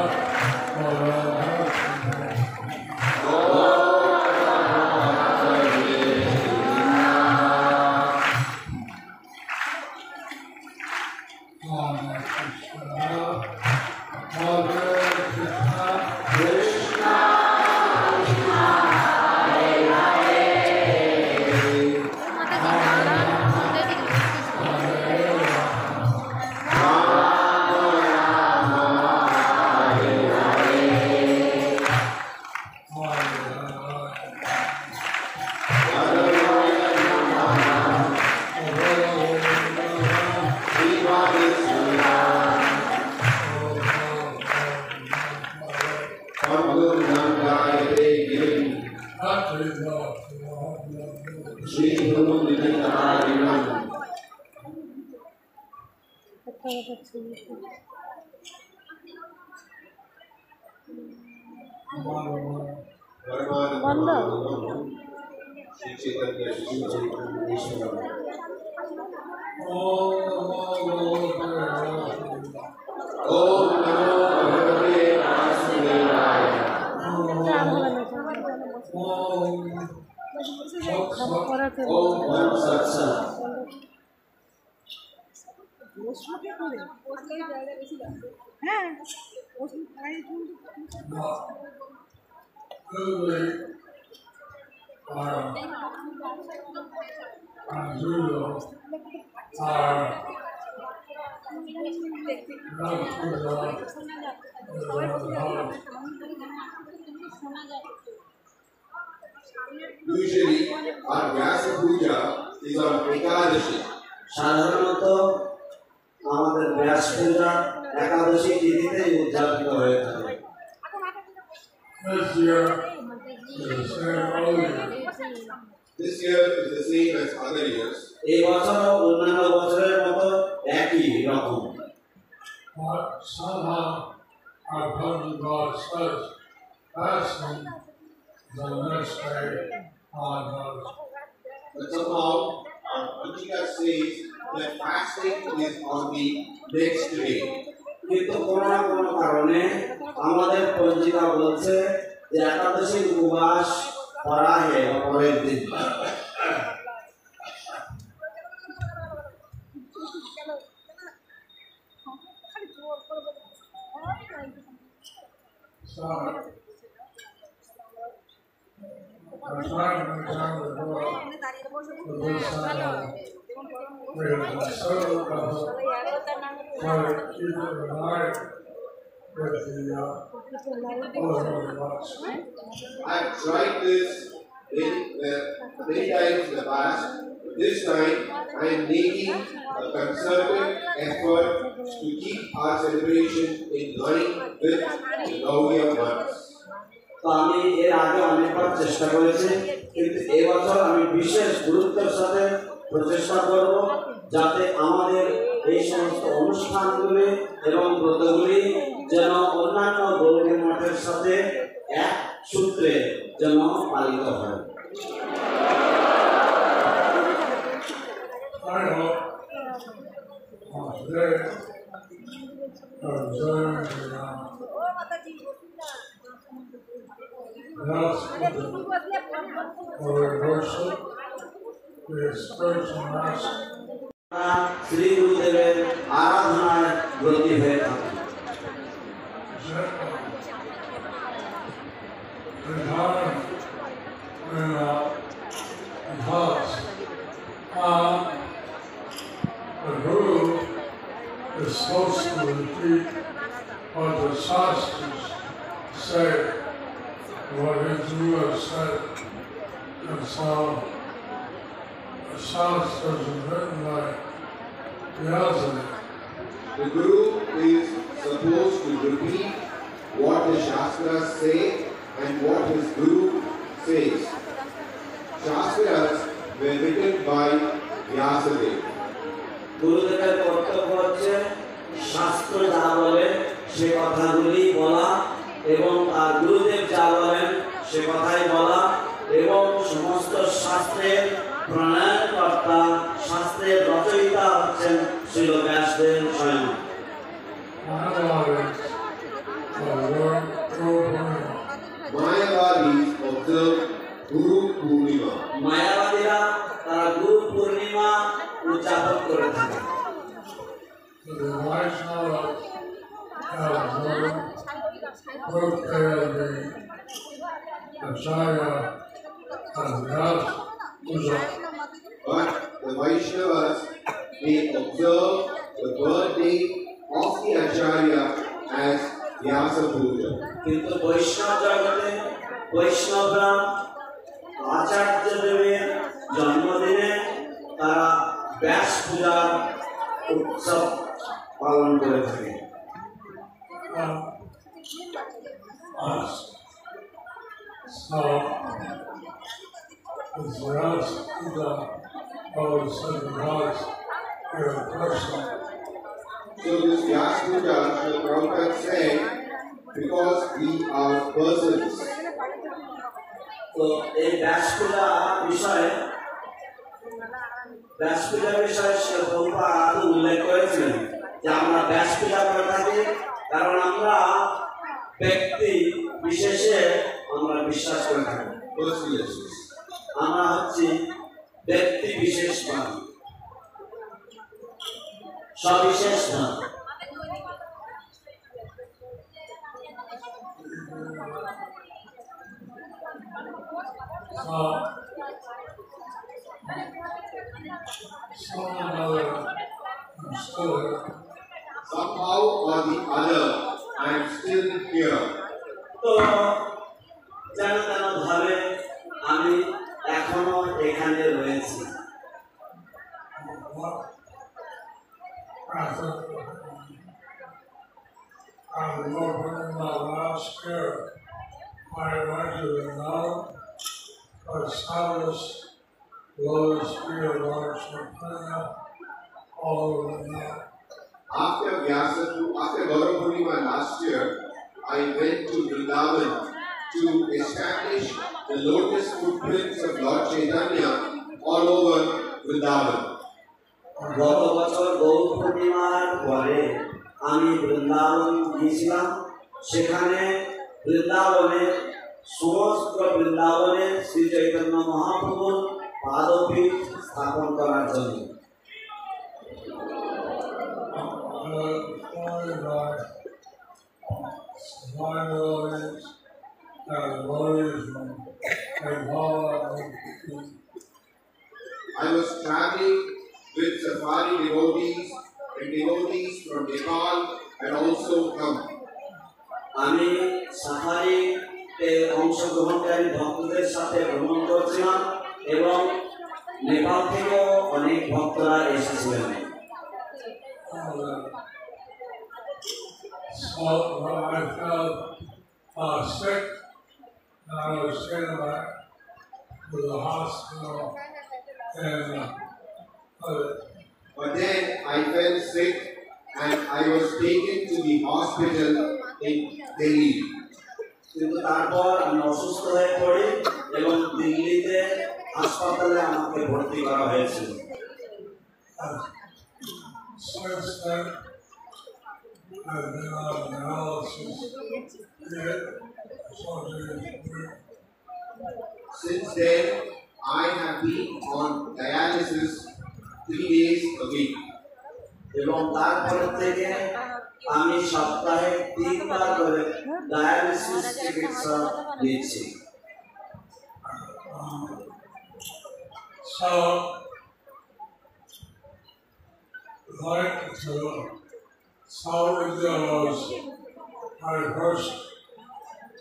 [SPEAKER 9] Usually, our Vyasa Puja is on Ekadashi.
[SPEAKER 4] সাধারণত আমাদের ব্যাস পূজা একাদশী তিথিতে উদযাপিত হয়ে থাকে।
[SPEAKER 9] This year is the same as other years.
[SPEAKER 4] এই বছরও অন্যান্য বছরের মতো একই রকম।
[SPEAKER 6] But somehow our Bhagavad God says fasting the next day on those.
[SPEAKER 9] But somehow, our Pujika says that fasting is on the next day.
[SPEAKER 4] কিন্তু কোনো না কোনো কারণে আমাদের পঞ্জিকা বলছে যে একাদশীর উপবাস করা হয় পরের দিন।
[SPEAKER 9] I've tried this many times in the past. This time, I am making a concerted effort to keep our celebration in line with the Gaudiya months.
[SPEAKER 4] তো আমি এর আগে অনেকবার চেষ্টা করেছি, কিন্তু এবছর আমি বিশেষ গুরুত্বের সাথে প্রচেষ্টা করব যাতে আমাদের এই সমস্ত অনুষ্ঠানগুলি এবং ব্রতগুলি যেন অন্যান্য গৌরী মঠের সাথে এক সূত্রে যেন পালিত হয়। শ্রী গুরুদেবের আরাধনায় ব্রতী হয়ে থাকে।
[SPEAKER 6] The Guru is supposed to repeat what the Shastras say, what his Guru has said, and so the Shastras are written by Vyasa.
[SPEAKER 9] The Guru is supposed to repeat what the Shastras say and what his Guru says. Shastras were written by Vyasadeva.
[SPEAKER 4] গুরুদেবের কর্তব্য হচ্ছে শাস্ত্র যা বলে সে কথাগুলি বলা এবং আর গুরুদেব যা বলেন সে কথাই বলা এবং সমস্ত শাস্ত্রের প্রণয়নকর্তা শাস্ত্রের রচয়িতা হচ্ছেন শ্রীল ব্যাসদেব স্বয়ং।
[SPEAKER 9] Mayavadis observe Guru Purnima.
[SPEAKER 4] মায়াবাদীরা তারা গুরু পূর্ণিমা উদযাপন করে থাকে।
[SPEAKER 6] The Vaishnavas have no birthday of the Acharya and Vyasa Puja.
[SPEAKER 9] But the Vaishnavas may observe the birthday of the Acharya as Vyasa Puja.
[SPEAKER 4] কিন্তু বৈষ্ণব জগতে বৈষ্ণবরা আচার্যদেবের জন্মদিনে তারা ব্যাস পূজার উৎসব পালন করে থাকে।
[SPEAKER 6] So, it's Vyasa Puja always said because you're a person
[SPEAKER 4] তো এই ব্যাসপূজা বিষয়ে সে প্রভুপাদ উল্লেখ করেছিলেন যে আমরা ব্যাসপূজা করে থাকি কারণ আমরা ব্যক্তি বিশেষে আমরা বিশ্বাস করে থাকি। আমরা হচ্ছি ব্যক্তি বিশেষ মান, সবিশেষ মান।
[SPEAKER 9] Somehow or the other, I am still here.
[SPEAKER 4] তো যেন তেন ভাবে আমি এখনো এখানে রয়েছি।
[SPEAKER 9] After Gaurav Purnima last year, I went to Vrindavan to establish the lotus footprints of Lord Chaitanya all over Vrindavan.
[SPEAKER 4] গত বছর গৌর পূর্ণিমার পরে আমি বৃন্দাবন গিয়েছিলাম। সেখানে সমস্ত বৃন্দাবনে শ্রী চৈতন্য মহাপ্রভুর পাদপীঠ স্থাপন করার জন্য।
[SPEAKER 9] I was traveling with safari devotees and devotees from Nepal and also come.
[SPEAKER 4] আমি সাফারিতে অংশগ্রহণকারী ভক্তদের সাথে ভ্রমণ করছিলাম এবং নেপাল থেকেও অনেক ভক্তরা এসেছিলেন।
[SPEAKER 9] But then I fell sick and I was taken to the hospital in Delhi.
[SPEAKER 4] কিন্তু তারপর আমি অসুস্থ হয়ে পড়ি এবং দিল্লিতে হাসপাতালে আমাকে ভর্তি করা হয়েছিল।
[SPEAKER 9] Since then, I have been on dialysis 3 days a week.
[SPEAKER 4] এবং তারপর থেকে আমি সপ্তাহে 3 বার করে ডায়ালিসিস চিকিৎসা নিচ্ছি।
[SPEAKER 10] So, like to South India was my first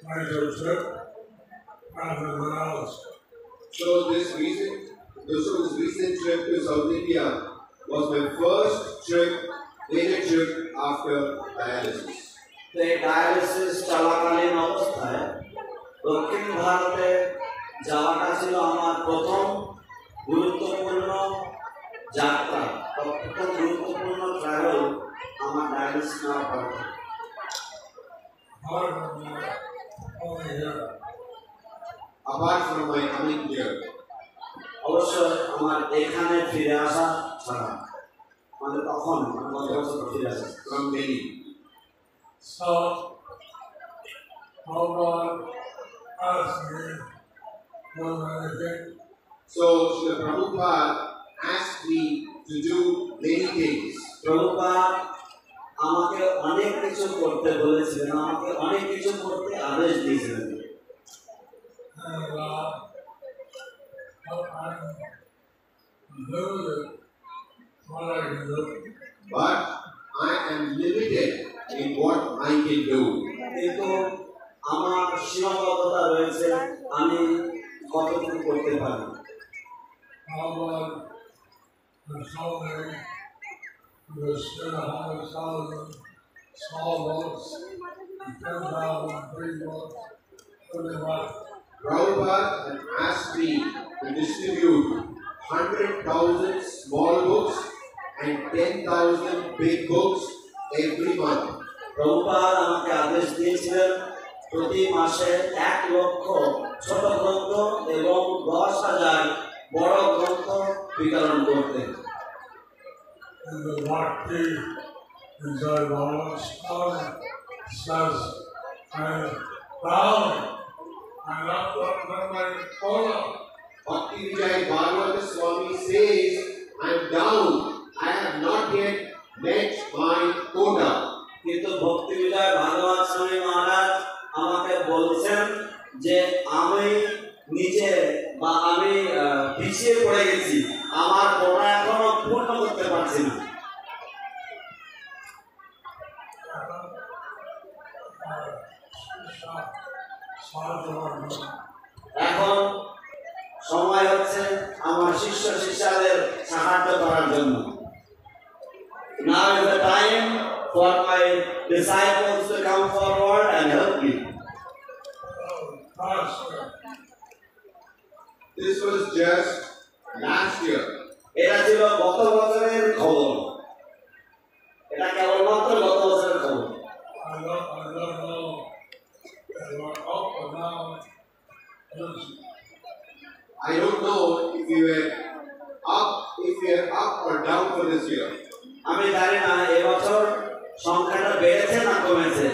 [SPEAKER 10] major trip and the else.
[SPEAKER 9] So this recent trip to South India was my first major trip after dialysis.
[SPEAKER 4] তো এই ডায়ালিসিস চলাকালীন অবস্থায় দক্ষিণ ভারতে যাওয়াটা ছিল আমার প্রথম গুরুত্বপূর্ণ যাত্রা, প্রথম গুরুত্বপূর্ণ ট্রাভেল আমার ডায়ালিসিস নেওয়ার পর।
[SPEAKER 9] Apart from my coming here,
[SPEAKER 4] অবশ্যই আমার এখানে ফিরে আসা ছাড়া মানে তখন ফিরে আসা
[SPEAKER 9] from Delhi.
[SPEAKER 10] So, how about asking for anything?
[SPEAKER 9] So Srila Prabhupada asked me to do many things.
[SPEAKER 4] Prabhupada আমাকে অনেক কিছু করতে বলেছিলেন, আমাকে অনেক কিছু করতে আদেশ দিয়েছিলেন।
[SPEAKER 10] And
[SPEAKER 9] But I am limited in what I can do.
[SPEAKER 4] কিন্তু আমার সীমাবদ্ধতা রয়েছে, আমি কতটুকু করতে পারি।
[SPEAKER 10] how about the solving the 100,000 small boats, 10,000 big boats, pretty much.
[SPEAKER 9] Prabhupada had asked me to distribute 100,000 small books and 10,000 big books every month.
[SPEAKER 4] Prabhupada আমাকে আদেশ দিয়েছিলেন প্রতি মাসে 1 লক্ষ ছোট গ্রন্থ এবং 10,000 বড় গ্রন্থ বিতরণ করতেন।
[SPEAKER 10] In the Bhakti Vijay Bhagwan says, I am proud, I love my Kola.
[SPEAKER 9] Bhakti Vijay Bhagwat Swami says, I am down, I have not yet met my quota.
[SPEAKER 4] কিন্তু ভক্তি বিজয় ভাগবত স্বামী মহারাজ আমাকে বলছেন যে আমি নিচে বা আমি পিছিয়ে পড়ে গেছি, আমার কোটা এখনো পূর্ণ করতে পারছি না। এখন সময় হচ্ছে আমার শিষ্য শিষ্যদের সাহায্য করার জন্য। Now is the time for my disciples to come forward and help me.
[SPEAKER 9] This was just last year.
[SPEAKER 4] এটা ছিল গত বছরের খবর, এটা কেবলমাত্র গত বছরের খবর।
[SPEAKER 9] I don't know if you were up or down for this year.
[SPEAKER 4] আমি জানি না এবছর সংখ্যাটা বেড়েছে না কমেছে।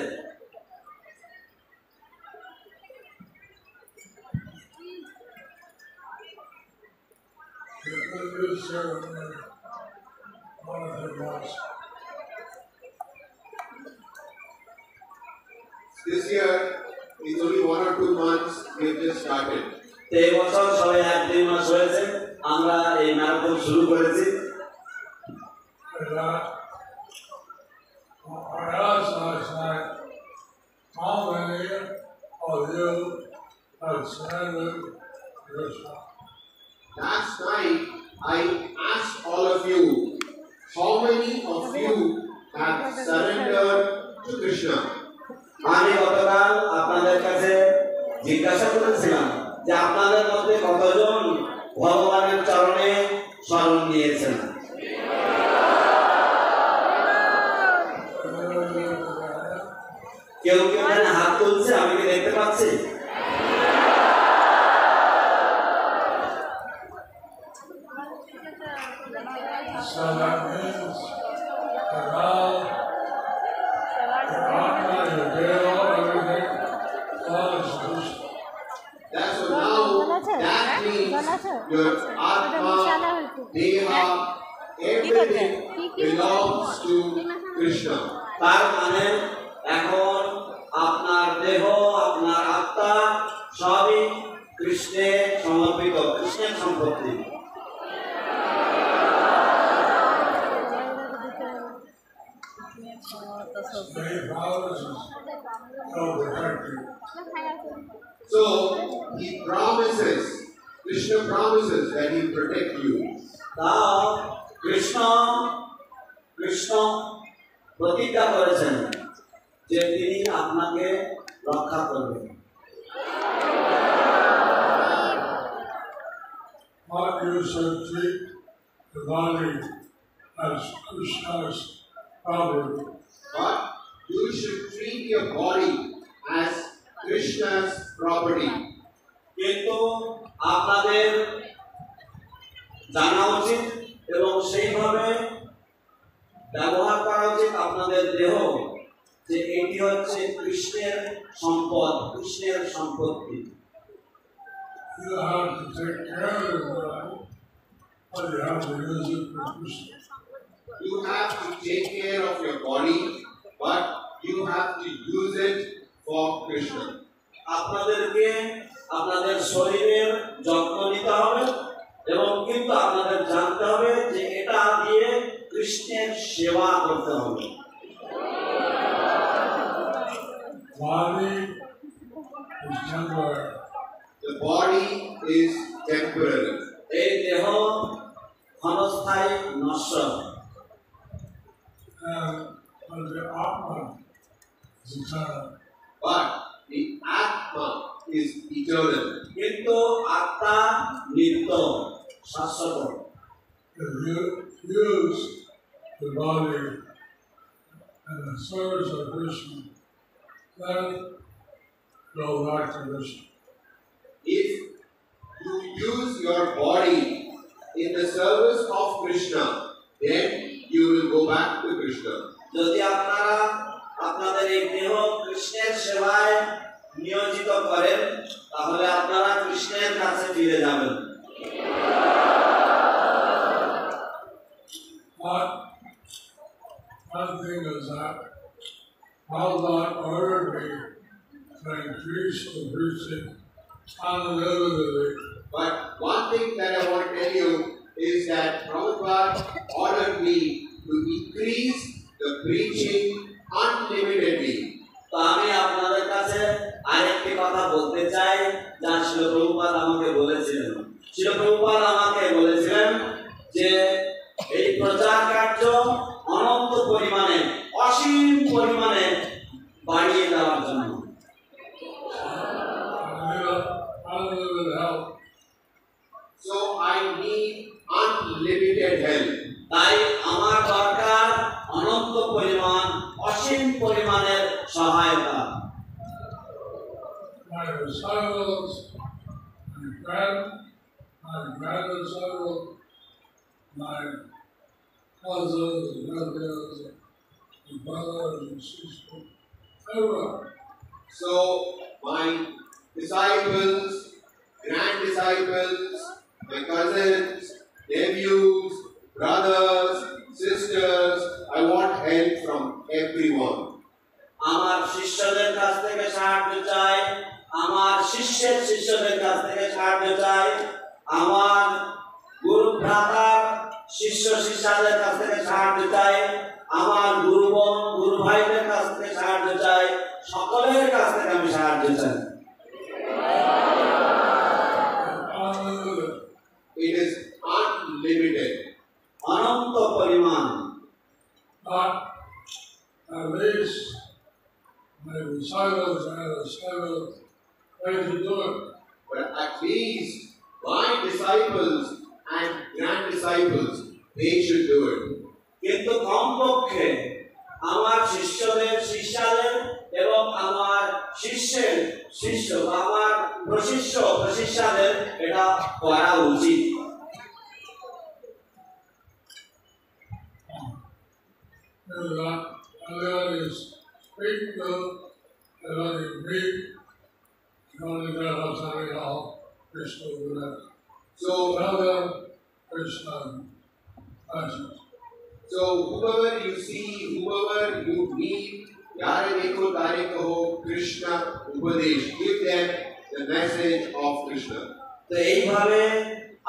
[SPEAKER 9] This year is only 1 or 2 months we have just started.
[SPEAKER 4] এই বছর সবে 1-2 মাস হয়েছে আমরা এই ম্যারাথন শুরু করেছি।
[SPEAKER 10] How many of you have surrendered Krishna?
[SPEAKER 9] Last night I asked all of you, how many of you have surrendered to Krishna?
[SPEAKER 4] আমি গতকাল আপনাদের কাছে জিজ্ঞাসা করেছিলাম যে আপনাদের মধ্যে কতজন ভগবানের চরণে শরণ নিয়েছেন। কেউ কেউ হাত তুলছে, আমি কি দেখতে পাচ্ছি?
[SPEAKER 10] So that means that now your veil, everything, all is Krishna.
[SPEAKER 9] That's what now, that means your Atma, Deha, everything belongs to Krishna.
[SPEAKER 4] তার মানে এখন আপনার দেহ, আপনার আত্মা সবই কৃষ্ণের সমর্পিত, কৃষ্ণের সম্পত্তি।
[SPEAKER 9] So he promises, Krishna promises that he will protect you.
[SPEAKER 4] তাও কৃষ্ণ প্রতিজ্ঞা করেছেন যে তিনি আপনাকে রক্ষা করবেন।
[SPEAKER 10] But you should treat the body as Krishna's property.
[SPEAKER 9] But you should treat your body as Krishna's property.
[SPEAKER 4] কিন্তু আপনাদের জানা উচিত এবং সেইভাবে ব্যবহার করা উচিত আপনাদের দেহ, যে এটি হচ্ছে কৃষ্ণের সম্পদ, কৃষ্ণের সম্পত্তি।
[SPEAKER 10] You have to take care of your body, but you have to use it for Krishna.
[SPEAKER 9] You have to take care of your body, but you have to use it for Krishna.
[SPEAKER 4] আপনাদেরকে আপনাদের শরীরের যত্ন নিতে হবে এবং কিন্তু আপনাদের জানতে হবে যে এটা দিয়ে কৃষ্ণের সেবা করতে হবে।
[SPEAKER 10] Body is temporary.
[SPEAKER 9] The body is temporary.
[SPEAKER 4] এই দেহ ক্ষণস্থায়ী, নশ্বর।
[SPEAKER 10] And the Atma is eternal.
[SPEAKER 9] But the Atma is eternal.
[SPEAKER 4] কিন্তু আত্মা নিত্য, শাশ্বত।
[SPEAKER 10] If you use the body and the service of Krishna, then go back to Krishna.
[SPEAKER 9] If you use your body in the service of Krishna, then you will go back to Krishna.
[SPEAKER 4] যদি আপনারা আপনাদের এই দেহ কৃষ্ণের সেবায় নিয়োজিত করেন তাহলে আপনারা কৃষ্ণের কাছে ফিরে যাবেন।
[SPEAKER 10] One thing is that Allah ordered me to increase the preaching unlimitedly.
[SPEAKER 9] But one thing that I want to tell you is that Prabhupada ordered me to increase the preaching unlimitedly.
[SPEAKER 4] তো আমি আপনাদের কাছে আরেকটি কথা বলতে চাই যা শ্রীল প্রভুপাদ আমাকে বলেছিলেন। শ্রীল প্রভুপাদ আমাকে বলেছিলেন যে এই প্রচার কার্য অনন্ত পরিমাণে অসীম পরিমাণে বাড়িয়ে দেওয়ার জন্য।
[SPEAKER 10] Unlimited help.
[SPEAKER 9] So I need unlimited help.
[SPEAKER 4] তাই আমার দরকার অনন্ত পরিমাণ অসীম পরিমাণের সহায়তা।
[SPEAKER 10] My disciples, my granddisciples, my cousins and nephews, and brothers and sisters, everyone.
[SPEAKER 9] So my disciples, grand-disciples, my cousins, nephews, brothers, sisters, I want help from everyone.
[SPEAKER 4] আমার শিষ্যদের কাছ থেকে সাহায্য চাই, আমার শিষ্যের শিষ্যদের কাছ থেকে সাহায্য চাই, আমার গুরু ভ্রাতার শিষ্য শিষ্যাদের কাছ থেকে সাহায্য চাই, আমার গুরু বোন গুরু ভাইদের কাছ থেকে সাহায্য চাই, সকলের কাছ থেকে আমি সাহায্য চাই।
[SPEAKER 9] It is unlimited.
[SPEAKER 4] অনন্ত পরিমাণ।
[SPEAKER 10] But at least my disciples and disciples, they should do it.
[SPEAKER 9] But at least my disciples and grand-disciples, they should do it.
[SPEAKER 4] কিন্তু কমপক্ষে আমার শিষ্যদের শিষ্যাদের এবং আমার শিষ্যের শিষ্য বা আমার প্রশিষ্য প্রশিষ্যাদের এটা করা উচিত।
[SPEAKER 10] Everybody is speak good, everybody meet, you only got to tell you how Krishna will do.
[SPEAKER 9] So,
[SPEAKER 10] Tell them Krishna conscious.
[SPEAKER 9] so whoever you see, whoever you meet, Yare Dekho Tare Kaho, Krishna Upadesh, give them the message of Krishna.
[SPEAKER 4] তো এইভাবে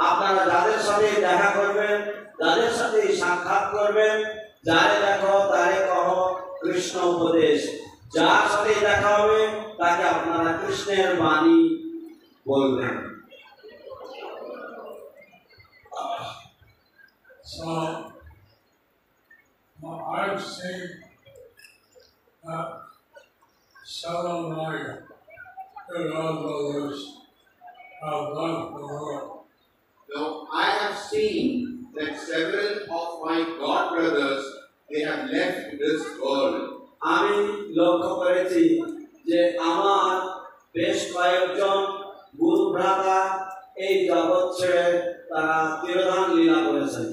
[SPEAKER 4] আপনারা যাদের সাথে দেখা করবেন, যাদের সাথে সাক্ষাৎ করবেন, যারে দেখো তারে কহো কৃষ্ণ উপদেশ, যার সাথে দেখা হবে তাকে আপনারা কৃষ্ণের বাণী বলবেন।
[SPEAKER 10] So, I've seen several of my good brothers have left the world.
[SPEAKER 9] Now, I have seen that several of my god brothers, they have left this world.
[SPEAKER 4] আমি লক্ষ্য করেছি যে আমার বেশ কয়েকজন গুরু ভ্রাতা এই জগৎ ছেড়ে তারা তিরোধান লীলা করেছেন।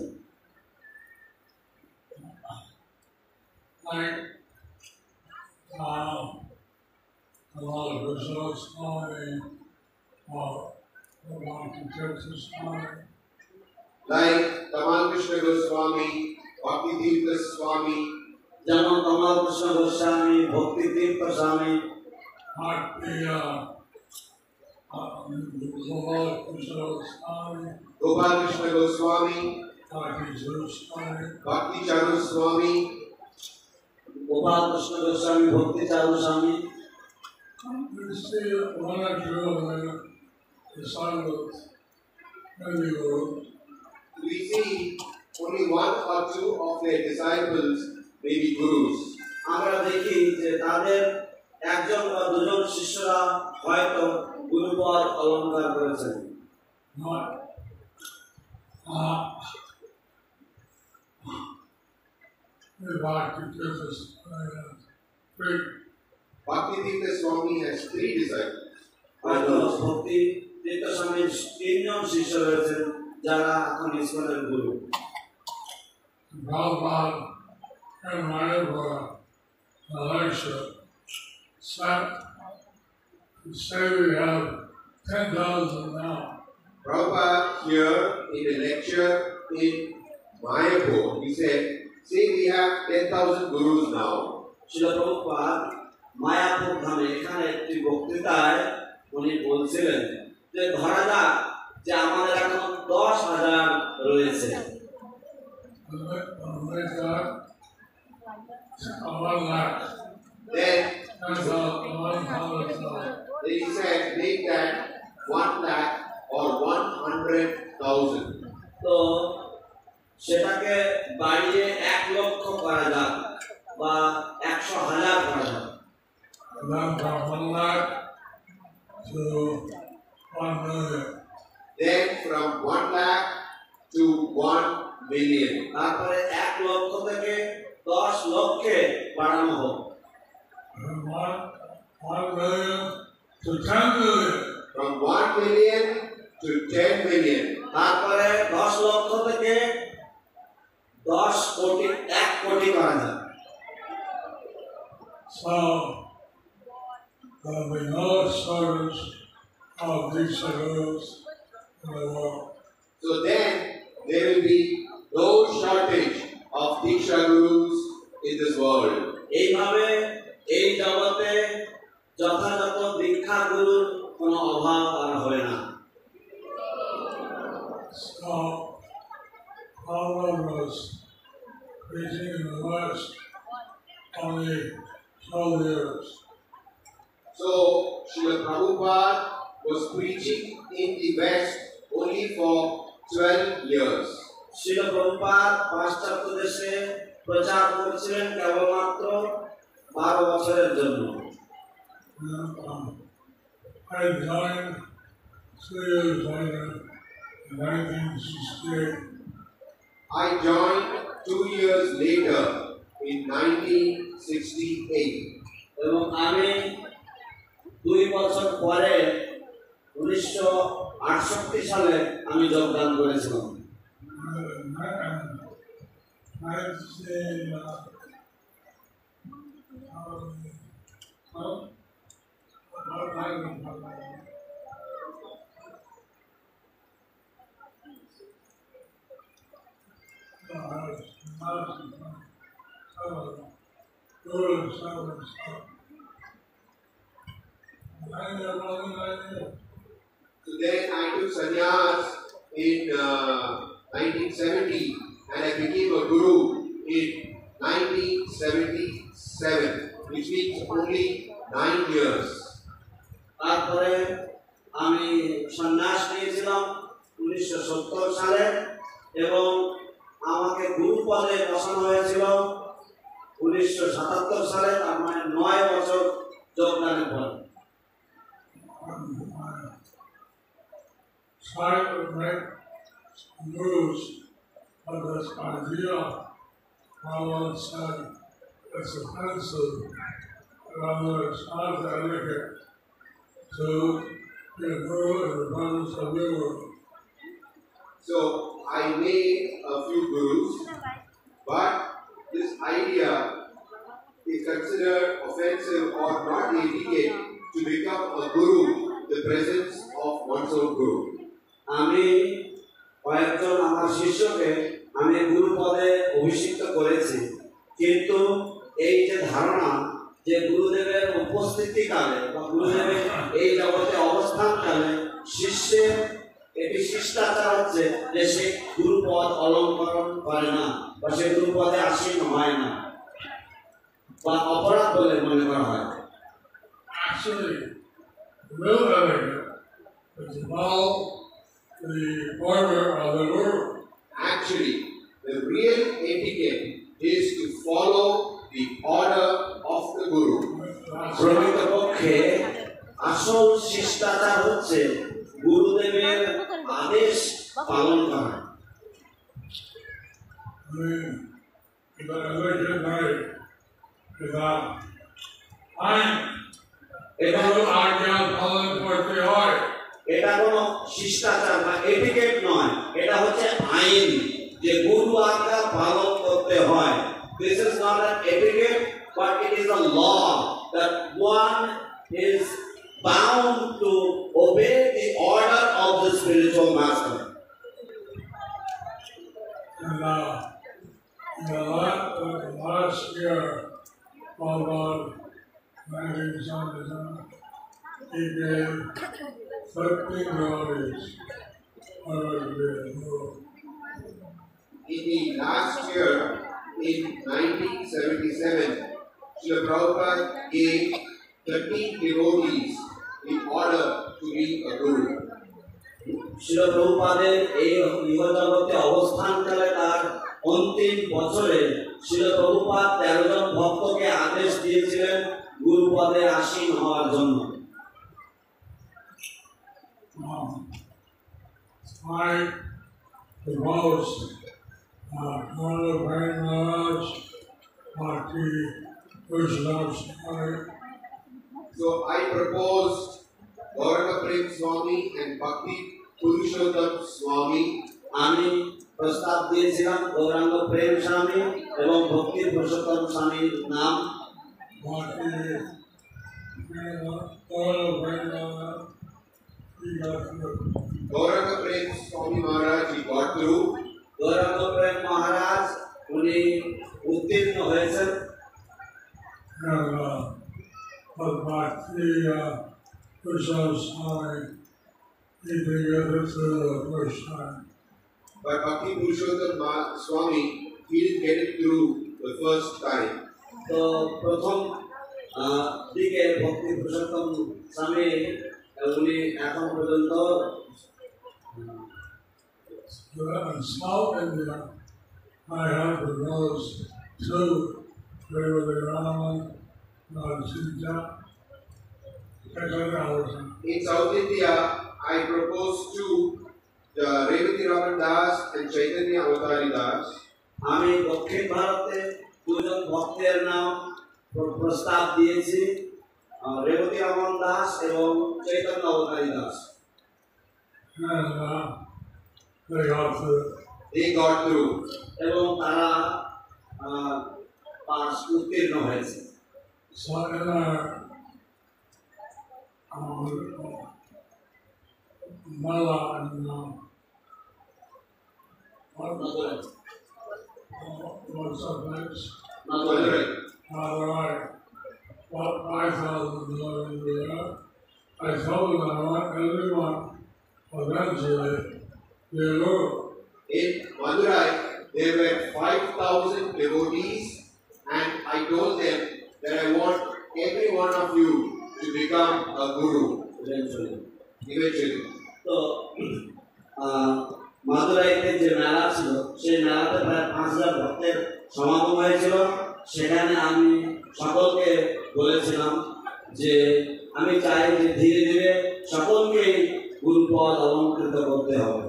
[SPEAKER 10] Like a lot of results Swami, Swami,
[SPEAKER 9] Like Tamal Krishna Goswami, Bhakti Tirtha Swami,
[SPEAKER 4] যেমন কমল কৃষ্ণ গোস্বামী, ভক্তি তীর্থ স্বামী,
[SPEAKER 9] Gopal Krishna Goswami, Bhakti Charu Swami,
[SPEAKER 4] Gopal Krishna Goswami, ভক্তি চারু স্বামী।
[SPEAKER 10] you see one or two of their disciples in the world.
[SPEAKER 9] we see only one or two of their disciples may be gurus.
[SPEAKER 4] আমরা দেখি যে তাদের একজন বা দুজন শিষ্যরা হয়তো গুরুপদ অলঙ্কার করেছেন।
[SPEAKER 10] Bhakti gives us big
[SPEAKER 9] Bhaktivedanta Swami has 3 disciples.
[SPEAKER 4] হয়তো ভক্তি তীর্থ স্বামীর 3 জন শিষ্য রয়েছেন যারা এখন ইসকনের গুরু।
[SPEAKER 10] Prabhupada and Mayapura, Malaysia, sat to say we have 10,000 now.
[SPEAKER 9] Prabhupada here in a lecture in Mayapur, he said, see we have 10,000 gurus now.
[SPEAKER 4] শিল প্রভুপাদ মায়াপুর ধামে এখানে একটি বক্তৃতায় উনি বলছিলেন যে ধরা যাক যে আমাদের এখন 10,000 রয়েছে।
[SPEAKER 9] Then he said, make that 1 lakh or 100,000.
[SPEAKER 4] তো সেটাকে বাড়িয়ে 1 লক্ষ করা যাক বা 100,000 করা যাক।
[SPEAKER 9] Then from 1 lakh to 1 million.
[SPEAKER 4] তারপরে 1 লক্ষ থেকে 10 লক্ষে বাড়ানো হোক।
[SPEAKER 10] From 1 million to 10 million.
[SPEAKER 9] From 1 million to 10 million.
[SPEAKER 4] তারপরে 10 লক্ষ থেকে 10 কোটি 1 কোটি করা যাক।
[SPEAKER 10] So there will be no shortage of these gurus in the world.
[SPEAKER 9] So then there will be no shortage of Diksha Gurus in this world.
[SPEAKER 4] এইভাবে এই জগতে যথাযথ দীক্ষা গুরুর কোনো অভাব আর হবে না।
[SPEAKER 10] So Prabhupada was preaching in the West only 12 years.
[SPEAKER 9] So Srila Prabhupada was preaching in the West only for 12 years.
[SPEAKER 4] শিল প্রভুপাদ পাশ্চাত্য দেশে প্রচার করেছিলেন কেবলমাত্র 12 বছরের জন্য।
[SPEAKER 10] I joined 2 years later in 1968.
[SPEAKER 9] I joined 2 years later in 1968.
[SPEAKER 4] এবং আমি 2 বছর পরে 1968 সালে আমি যোগদান করেছিলাম।
[SPEAKER 9] So then I took sannyas in 1970 and I became a guru in 1977, which means only 9 years.
[SPEAKER 4] তারপরে আমি সন্ন্যাস নিয়েছিলাম 1970 সালে এবং আমাকে গুরু পদে বসানো হয়েছিল 1977 সালে, তার মানে 9 বছর যোগদানের পর।
[SPEAKER 10] Try to make use of this idea. Prabhupada said it's offensive, rather it's not etiquette to be a guru in the presence of guru.
[SPEAKER 9] So I made a few gurus, but this idea is considered offensive or not etiquette to become a guru in the presence of one's own guru.
[SPEAKER 4] আমি কয়েকজন আমার শিষ্যকে আমি গুরু পদে অভিষিক্ত করেছি, কিন্তু এই যে ধারণা যে গুরুদেবের উপস্থিতিকালে বা গুরুদেবের এই জগতে অবস্থানকালে শিষ্যের এটি শিষ্টাচার হচ্ছে যে সে গুরু পদ অলঙ্করণ করে না বা সে গুরু পদে আসীন হয় না বা অপরাধ বলে মনে করা হয়।
[SPEAKER 10] Actually, real etiquette is about the order of the guru.
[SPEAKER 9] Actually, the real etiquette is to follow the order of the guru.
[SPEAKER 4] প্রকৃতপক্ষে আসল শিষ্টাচার হচ্ছে গুরুদেবের আদেশ পালন করা।
[SPEAKER 10] আইন
[SPEAKER 5] এটা
[SPEAKER 10] এগুলো আজ্ঞা পালন করতে হয়।
[SPEAKER 4] এটা কোনো শিষ্টাচার বা এটিকেট নয়, এটা হচ্ছে আইন যে গুরু আজ্ঞা পালন করতে হয়। This is not an etiquette, but it is a law that one is bound to obey the order of the spiritual master.
[SPEAKER 10] And in the last year, about 1977, he gave 13 devotees
[SPEAKER 9] In the last year, in 1977, Srila Prabhupada gave 13 devotees in order to be a guru.
[SPEAKER 4] শিল প্রভুপাদের এই ইহজগতে অবস্থানকালে তার অন্তিম বছরে শিল প্রভুপাদ 13 জন ভক্তকে আদেশ দিয়েছিলেন গুরুপদে আসীন হওয়ার জন্য।
[SPEAKER 10] I proposed Honorable Brain Maharaj, Bhakti Vaishnava Swami.
[SPEAKER 9] So I proposed Gauranga Prem Swami and Bhakti Purushottam Swami.
[SPEAKER 4] আমি প্রস্তাব দিয়েছিলাম গৌরাঙ্গ প্রেম স্বামী এবং ভক্তি পুরুষোত্তম স্বামীর নাম।
[SPEAKER 9] Gauranga Prem Swami Maharaj, he got through.
[SPEAKER 4] Gauranga প্রেম মহারাজ উনি উত্তীর্ণ হয়েছেন।
[SPEAKER 10] Bhakti Vaishnava Swami, he did it for the first time.
[SPEAKER 9] But Bhakti Purushottam Swami, he didn't get it through the first time.
[SPEAKER 4] তো প্রথম দিকে ভক্তি পুরুষোত্তম স্বামী উনি এখন পর্যন্ত
[SPEAKER 10] In South India, I have proposed two. They were the Raman, Sita,
[SPEAKER 9] In South India, I proposed two, the Revati Raman Das and Chaitanya Avatari Das.
[SPEAKER 4] আমি দক্ষিণ ভারতে দুজন ভক্তের নাম প্রস্তাব দিয়েছি, রেবতী রমন দাস এবং Chaitanya অবতারী Das.
[SPEAKER 9] They got through.
[SPEAKER 4] এবং তারা পাস উত্তীর্ণ হয়েছে।
[SPEAKER 10] So in our Mala and what's up next?
[SPEAKER 9] Madurai.
[SPEAKER 10] What 5,000 a year. I told them I want everyone eventually to go.
[SPEAKER 9] In Madurai, there were 5,000 devotees, and I told them that I want every one of you to become a guru eventually.
[SPEAKER 4] তো মাদুরাইতে যে মেলা ছিল সেই মেলাতে প্রায় 5,000 ভক্তের সমাগম হয়েছিল। সেখানে আমি সকলকে বলেছিলাম যে আমি চাই যে ধীরে ধীরে সকলকেই গুরুপদ অলঙ্কৃত করতে হবে।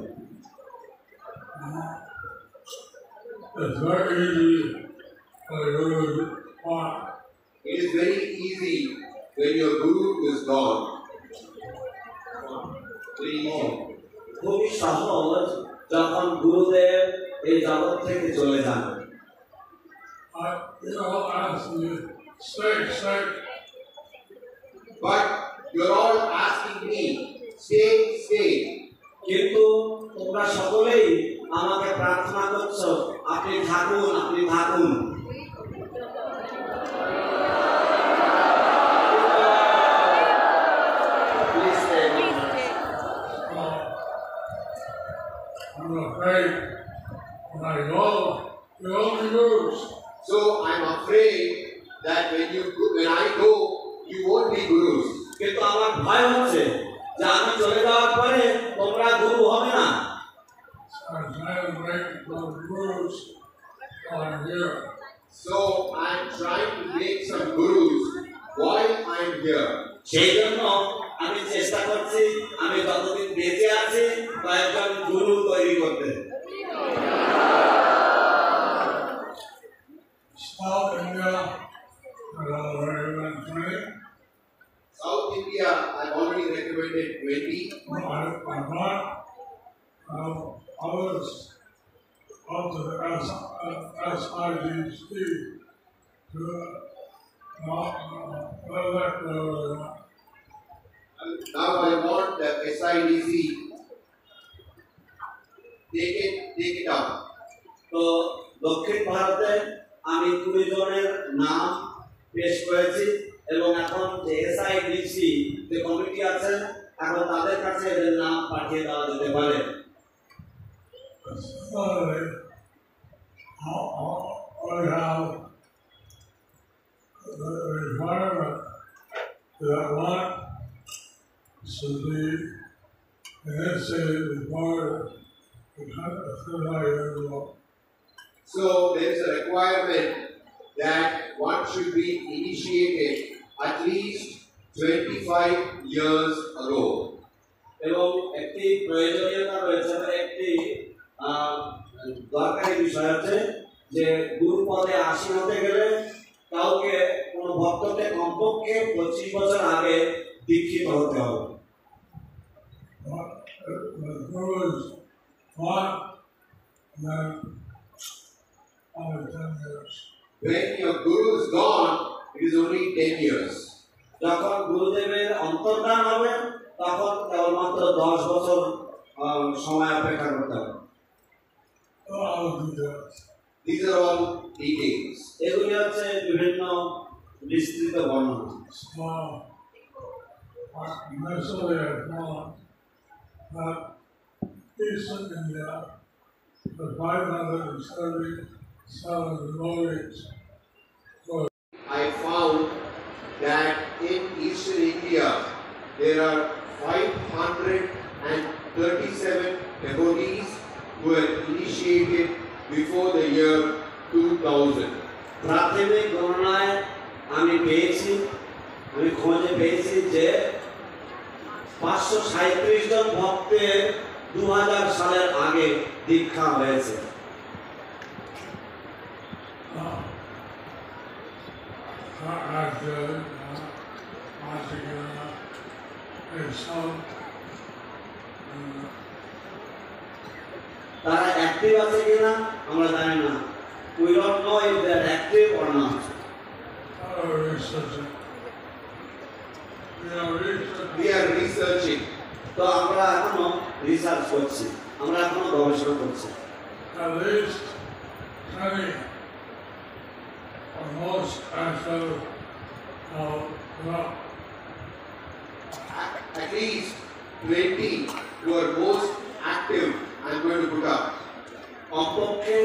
[SPEAKER 10] It's very easy for you to walk.
[SPEAKER 9] It is very easy when your guru is gone.
[SPEAKER 4] খুবই সহজ যখন গুরুদেব এই জগৎ থেকে চলে যান।
[SPEAKER 9] But you're all asking me, stay, stay.
[SPEAKER 4] কিন্তু তোমরা সকলেই আমাকে প্রার্থনা করছো আপনি থাকুন, আপনি থাকুন।
[SPEAKER 10] I'm afraid when I go, you only lose.
[SPEAKER 9] So I'm afraid that when I go, you won't be gurus.
[SPEAKER 4] কিন্তু আমার ভয় হচ্ছে যে আমি চলে যাওয়ার পরে তোমরা গুরু হবে না।
[SPEAKER 9] So I'm trying to make some gurus while I'm here.
[SPEAKER 4] সেই জন্য আমি চেষ্টা করছি আমি যতদিন বেঁচে আছি কয়েকজন গুরু তৈরি করতে।
[SPEAKER 10] South India, very want others of the SIDC to not let go.
[SPEAKER 9] Now I want the SIDC take it up.
[SPEAKER 4] তো দক্ষিণ ভারতে আমি 20 জনের নাম পেশ করেছি এবং এখন যে এসআইডিসি যে কমিটি আছে এখন তাদের কাছে এদের নাম পাঠিয়ে দেওয়া যেতে পারে।
[SPEAKER 10] I have the requirement that one should be initiated before the 30 years old.
[SPEAKER 9] So there is a requirement that one should be initiated at least 25 years ago.
[SPEAKER 4] এবং একটি প্রয়োজনীয়তা রয়েছে একটি দরকারি বিষয় আছে যে গুরু পদে আসীন হতে গেলে কাউকে কোনো ভক্তকে কমপক্ষে 25 বছর আগে দীক্ষিত হতে হবে।
[SPEAKER 9] When your guru is gone, it is only 10 years.
[SPEAKER 4] যখন গুরুদেবের অন্তর্ধান হবে তখন কেবলমাত্র 10 বছর সময় অপেক্ষা করতে হবে।
[SPEAKER 9] These are all details.
[SPEAKER 4] এগুলি হচ্ছে বিভিন্ন বিস্তৃত বর্ণনা।
[SPEAKER 10] Initially, I thought that Eastern India, the 537 devotees,
[SPEAKER 9] I found that in Eastern India there are 537 devotees who were initiated before the year 2000.
[SPEAKER 4] প্রাথমিক গণনায় আমি খোঁজে পেয়েছি যে 537 জন ভক্তের 2000 সালের আগে দীক্ষা হয়েছে। তারা অ্যাক্টিভ আছে কিনা আমরা জানি না। We don't know if they are active or not.
[SPEAKER 9] We are researching.
[SPEAKER 4] তো আমরা এখনো রিসার্চ করছি, আমরা এখনো গবেষণা করছি।
[SPEAKER 10] At least 20 or most active
[SPEAKER 9] at least 20 who are most active. I'm going to put up.
[SPEAKER 4] কমপক্ষে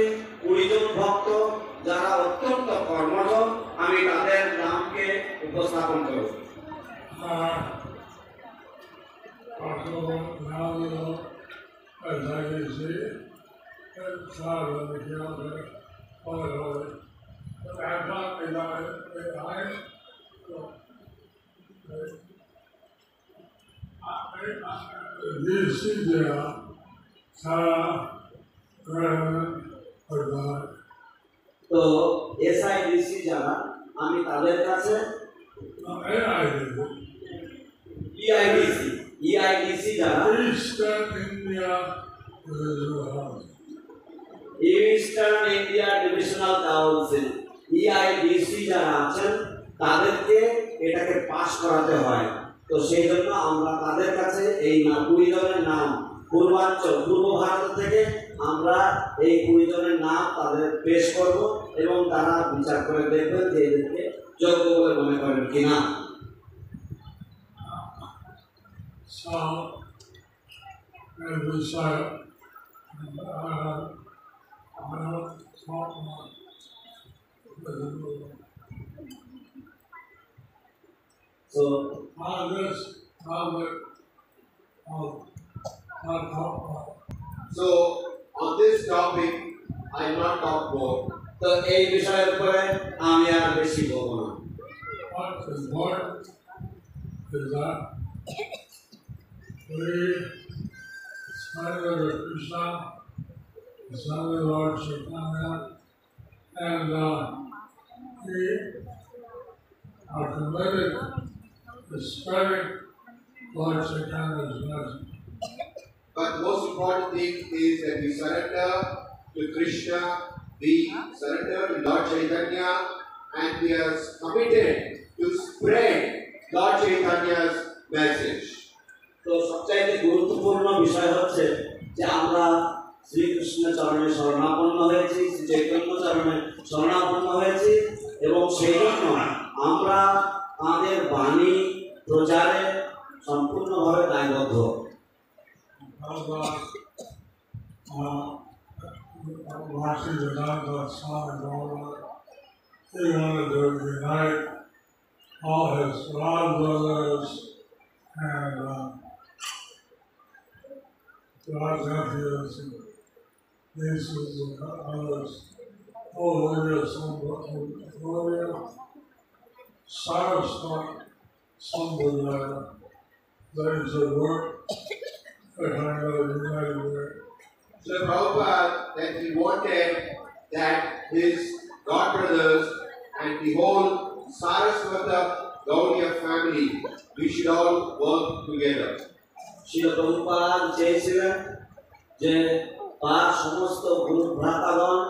[SPEAKER 4] 20 জন ভক্ত যারা অত্যন্ত কর্মঠ আমি তাদের নামকে উপস্থাপন করব। তো এসআইডিসি যারা আমি তাদের কাছে ইআইডিসি যারা ইস্টার্ন ইন্ডিয়া ডিভিশনাল কাউন্সিল ইআইডিসি যারা আছেন তাদেরকে এটাকে পাস করাতে হয়। তো সেই জন্য আমরা তাদের কাছে এই 20 জনের নাম পূর্ব ভারত থেকে আমরা এই 20 জনের নাম তাদের পেশ করব এবং তারা বিচার করে দেখবেন যে এদেরকে যোগ্য বলে মনে করেন কিনা। So
[SPEAKER 9] So on this topic, I will not talk more.
[SPEAKER 4] তো এই বিষয়ের উপরে আমি আর বেশি বলবো না।
[SPEAKER 10] What is important is that we study Krishna, we study Lord Chaitanya, and we are committed to spreading Lord Chaitanya's message.
[SPEAKER 9] But the most important thing is that we surrender to Krishna, we surrender to Lord Chaitanya, and we are committed to spread Lord Chaitanya's message.
[SPEAKER 4] তো সবচাইতে গুরুত্বপূর্ণ বিষয় হচ্ছে যে আমরা শ্রীকৃষ্ণ চরণে শরণাপন্ন হয়েছি, শ্রী চৈতন্য চরণে শরণাপন্ন হয়েছি এবং সেই জন্য আমরা তাঁদের বাণী প্রচারে সম্পূর্ণভাবে দায়বদ্ধ।
[SPEAKER 10] He wanted to unite all his godbrothers and God's nephews and nieces and others. Saraswat Sambhadaya, that is the work behind the united work.
[SPEAKER 9] So Prabhupada, that he wanted that his godbrothers and the whole Saraswata Gaudiya family, we should all work together.
[SPEAKER 4] শিল প্রভুপাদ চেয়েছিলেন যে তার সমস্ত গুরু ভ্রাতাগণ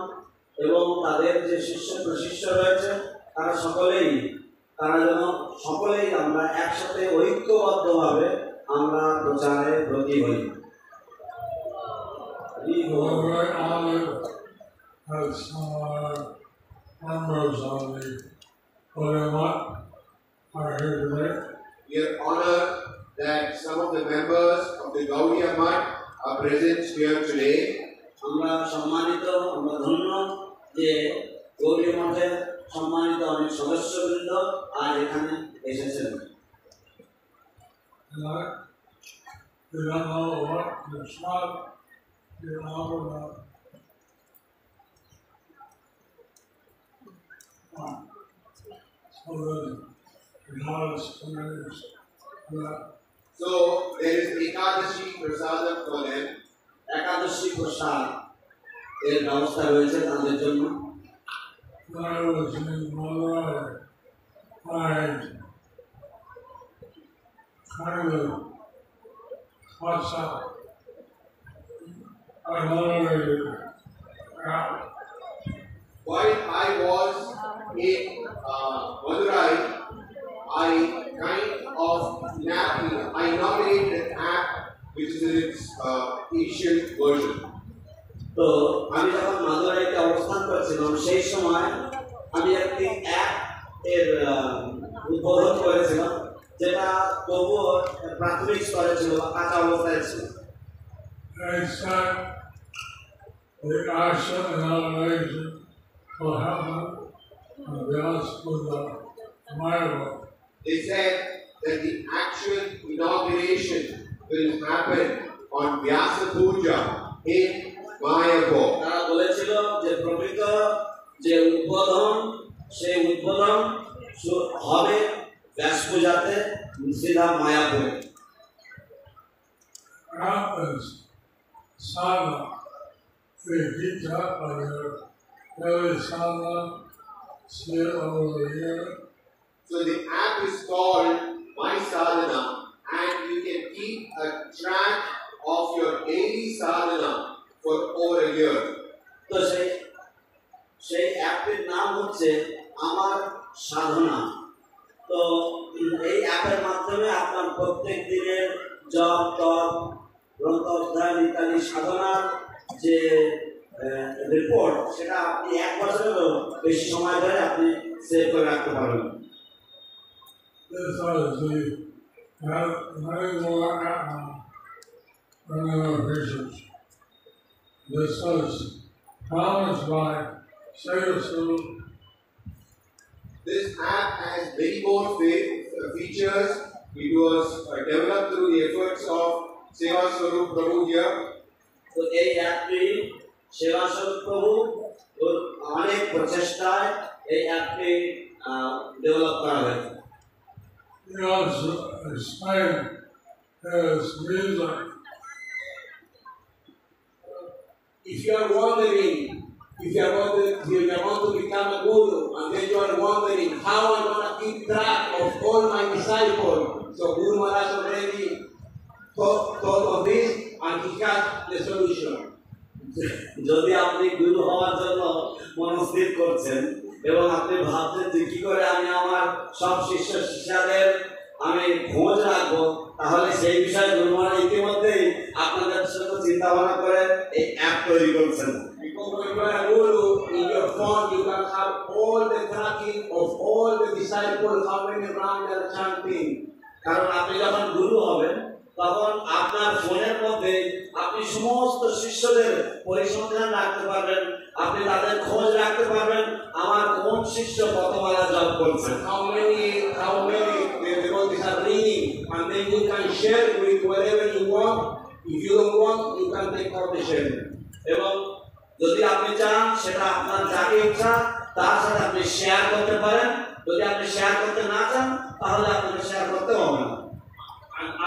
[SPEAKER 4] এবং তাদের যে শিষ্য প্রশিষ্য রয়েছে তারা যেন সকলেই আমরা একসাথে ঐক্যবদ্ধভাবে আমরা প্রচারে ব্রতী হই।
[SPEAKER 10] Members of the Gaudiya Math are here today.
[SPEAKER 9] We are honored that some of the members of the Gaudiya Math are present here today.
[SPEAKER 4] আমরা সম্মানিত, আমরা ধন্য যে গৌড়ীয় মঠের সম্মানিত অনেক সদস্যবৃন্দ আজ এখানে এসেছেন।
[SPEAKER 10] We don't know what it's not. We don't know about
[SPEAKER 9] So there is Ekadashi Prasadam for them.
[SPEAKER 4] একাদশী প্রসাদ এর ব্যবস্থা রয়েছে তাদের জন্য।
[SPEAKER 10] When I was in Madurai, I kind of watched out. I moderated out.
[SPEAKER 9] While I was in Madurai, I inaugurated an app which is in its Asian version.
[SPEAKER 4] তো আমি যখন মাদুরাইতে অবস্থান করছিলাম সেই সময় আমি একটি অ্যাপ এর উদ্বোধন করেছিলাম যেটা তবুও প্রাথমিক স্তরে ছিল বা কাঁচা অবস্থায় ছিল।
[SPEAKER 10] The action and elevation will happen with the Maya.
[SPEAKER 9] They said that the actual inauguration will happen on Vyasa Puja in Mayapur.
[SPEAKER 4] তারা বলেছিল যে প্রকৃত যে উদ্বোধন সেই উদ্বোধন হবে ব্যাস পূজাতে সিধা মায়াপুরে।
[SPEAKER 10] Sadhana, we keep that by every sadhana, see it over the year.
[SPEAKER 9] So the app is called My Sadhana, and you can keep a track of your daily sadhana for over a year.
[SPEAKER 4] তো সেই অ্যাপটির নাম হচ্ছে আমার সাধনা। তো এই অ্যাপের মাধ্যমে আপনার প্রত্যেক দিনের জপ তপ গ্রন্থ অধ্যয়ন ইত্যাদি সাধনার যে রিপোর্ট সেটা আপনি 1 বছরেরও বেশি সময় ধরে আপনি সেভ করে রাখতে পারবেন।
[SPEAKER 10] This was the many more research. This was promised by Sayasuru.
[SPEAKER 9] This app has many more features. It was developed through the efforts of Seva Swarup Prabhu here.
[SPEAKER 4] তো এই অ্যাপটি সেবা স্বরূপ প্রভু অনেক প্রচেষ্টায় এই অ্যাপটি ডেভেলপ করা হয়েছে।
[SPEAKER 10] He also explained his reason.
[SPEAKER 11] If you are wondering, if you want to become a guru, and then you are wondering how I'm going to keep track of all my disciples, so Guru Maharaj already thought of this, and he
[SPEAKER 4] আপনি গুরু হওয়ার জন্য মনস্থির করছেন এবং আপনি ভাবছেন যে কি করে আমি আমার সব শিষ্য শিষ্যাদের আমি খোঁজ রাখবো, তাহলে সেই বিষয়ে গুরু মহারাজ ইতিমধ্যেই আপনাদের সাথে চিন্তা ভাবনা করে এই অ্যাপ তৈরি করছেন।
[SPEAKER 11] Because when you are a guru, in your phone you can have all the tracking of all the disciples, how many rounds they are chanting.
[SPEAKER 4] কারণ আপনি যখন গুরু হবেন তখন আপনার ফোনের মধ্যে আপনি সমস্ত শিষ্যদের পরিসংখ্যান রাখতে পারবেন, আপনি তাদের খোঁজ রাখতে পারবেন আমার কোন শিষ্য কতবার জপ করছেন,
[SPEAKER 11] How many the devotees are reading, and then you can share with whatever you want. If you don't want, you can take out the sharing.
[SPEAKER 4] এবং যদি আপনি চান সেটা আপনার যাকে ইচ্ছা তার সাথে আপনি শেয়ার করতে পারেন, যদি আপনি শেয়ার করতে না চান তাহলে আপনাকে শেয়ার করতে হবে না।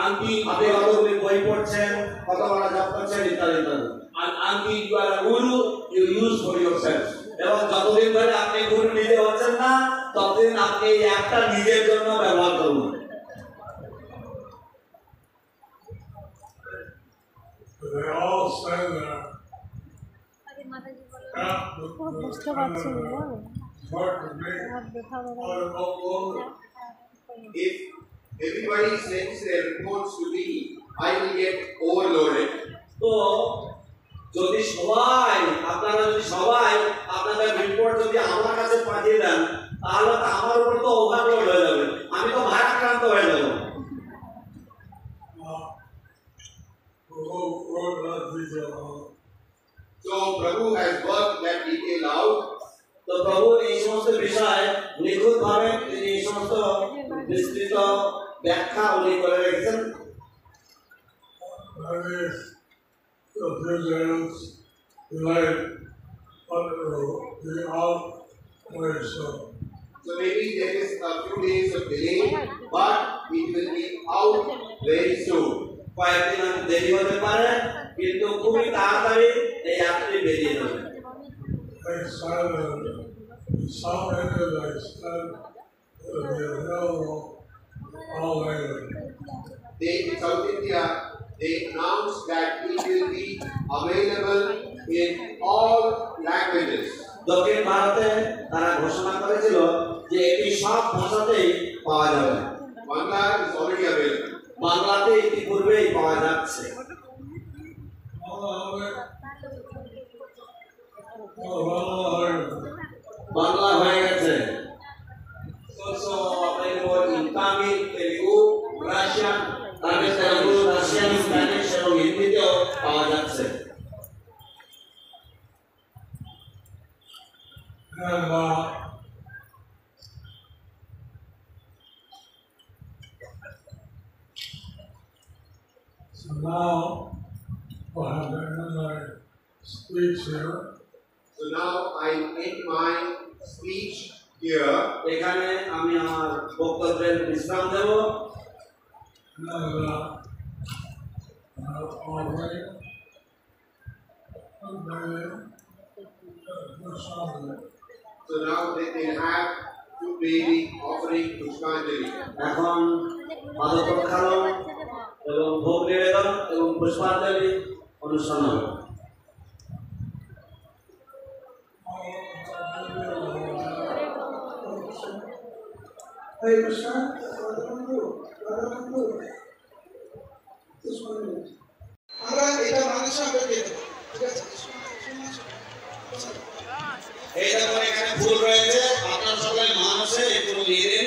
[SPEAKER 4] আপনি কতগুলি বই পড়ছেন, কতবার জপ করছেন ইত্যাদি ইত্যাদি।
[SPEAKER 11] And until you are a guru, you use for yourself.
[SPEAKER 4] এবং যতদিন ধরে আপনি গুরু নিজে হচ্ছেন না ততদিন আপনি এই অ্যাপটা নিজের জন্য ব্যবহার করুন।
[SPEAKER 10] They all stand there.
[SPEAKER 9] If everybody sends their reports to me, I will get overloaded.
[SPEAKER 4] তো যদি আপনারা সবাই আপনাদের রিপোর্ট যদি আমার কাছে পাঠিয়ে দেন তাহলে তো আমার উপর তো ওভারলোড হয়ে যাবে, আমি তো ভারাক্রান্ত হয়ে যাব।
[SPEAKER 9] So Prabhu has worked that detail out.
[SPEAKER 4] তো প্রভু এই সমস্ত বিষয় নিখুঁত ভাবে তিনি এই সমস্ত বিস্তৃত ব্যাখ্যা উনি করে রেখেছেন।
[SPEAKER 9] So maybe there is a few days of delay, but it will be out very soon.
[SPEAKER 4] কয়েকদিন দেরি হতে পারে কিন্তু খুবই তাড়াতাড়ি এই অ্যাপটি বেরিয়ে যাবে।
[SPEAKER 9] In South India, they announced that it will be available in all languages.
[SPEAKER 4] দক্ষিণ ভারতে তারা ঘোষণা করেছিল যে এটি সব ভাষাতেই পাওয়া যাবে।
[SPEAKER 9] Bangla is already available.
[SPEAKER 4] বাংলাতে ইতিপূর্বেই পাওয়া যাচ্ছে। বাংলা হয়ে গেছে।
[SPEAKER 11] Also available in Tamil, Telugu, Russian,
[SPEAKER 4] Tamil, Telugu, Russian, Spanish এবং হিন্দিতেও পাওয়া যাচ্ছে।
[SPEAKER 10] So now we'll have to end my speech here.
[SPEAKER 9] So now I end my speech here.
[SPEAKER 4] এখানে আমি আমার বক্তব্যের বিশ্রাম দেব।
[SPEAKER 9] So now they can have two baby offering Pushpanjali.
[SPEAKER 4] এখন পাদপ্রক্ষালন এবং ভোগ নিবেদন এবং পুষ্পাঞ্জলি অনুষ্ঠান হবে।
[SPEAKER 2] Hare Krishna, আমরা এটা মানুষে আমরা দিয়ে দেবো, ঠিক আছে?
[SPEAKER 4] এই দেখুন এখানে ফুল রয়েছে, আপনারা সবাই মানুষে এই ফুল নিয়ে নিন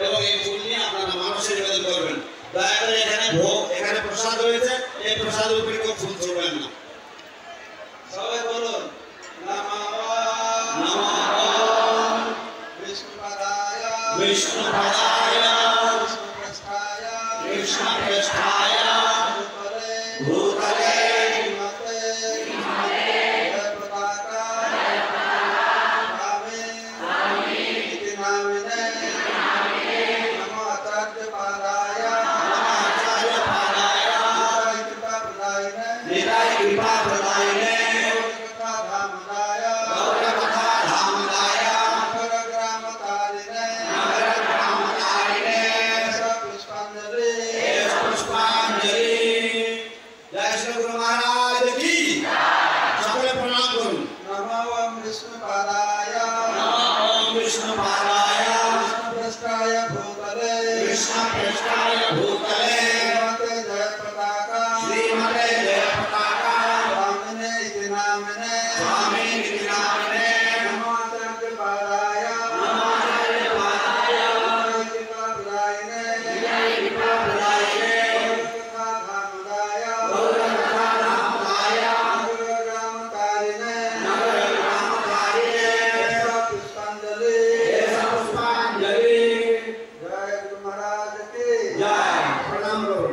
[SPEAKER 4] এবং এই ফুল নিয়ে আপনারা মানুষে নিবেদন করবেন। দয়া করে এখানে ভোগ, এখানে প্রসাদ রয়েছে, এই প্রসাদের উপরে কেউ ফুল ছুঁড়বেন না। সবাই বলুন বিষ্ণুপদায় কৃষ্ণপৃষ্ঠায় ভূতলে विष्णुपादाय
[SPEAKER 3] कृष्णपृष्ठाय भूतले
[SPEAKER 4] कृष्णपृष्ठाय भूतले
[SPEAKER 3] श्रीमते जयपताका
[SPEAKER 4] श्रीमते जयपताका
[SPEAKER 3] स्वामिने इति नामिने
[SPEAKER 4] स्वामिने नामिने
[SPEAKER 3] नमोऽचार्यपादाय
[SPEAKER 4] नमोऽचार्यपादाय
[SPEAKER 3] विनायकप्रदायिने
[SPEAKER 4] विनायकप्रदायिने
[SPEAKER 3] गौरकथाधामदाय
[SPEAKER 4] गौरकथाधामदाय
[SPEAKER 3] नगरग्रामकारिणे
[SPEAKER 4] नगरग्रामकारिणे
[SPEAKER 3] पुष्पांजलि
[SPEAKER 4] पुष्पांजलि
[SPEAKER 3] जय गुरु महाराज की
[SPEAKER 4] जय
[SPEAKER 3] प्रणाम करो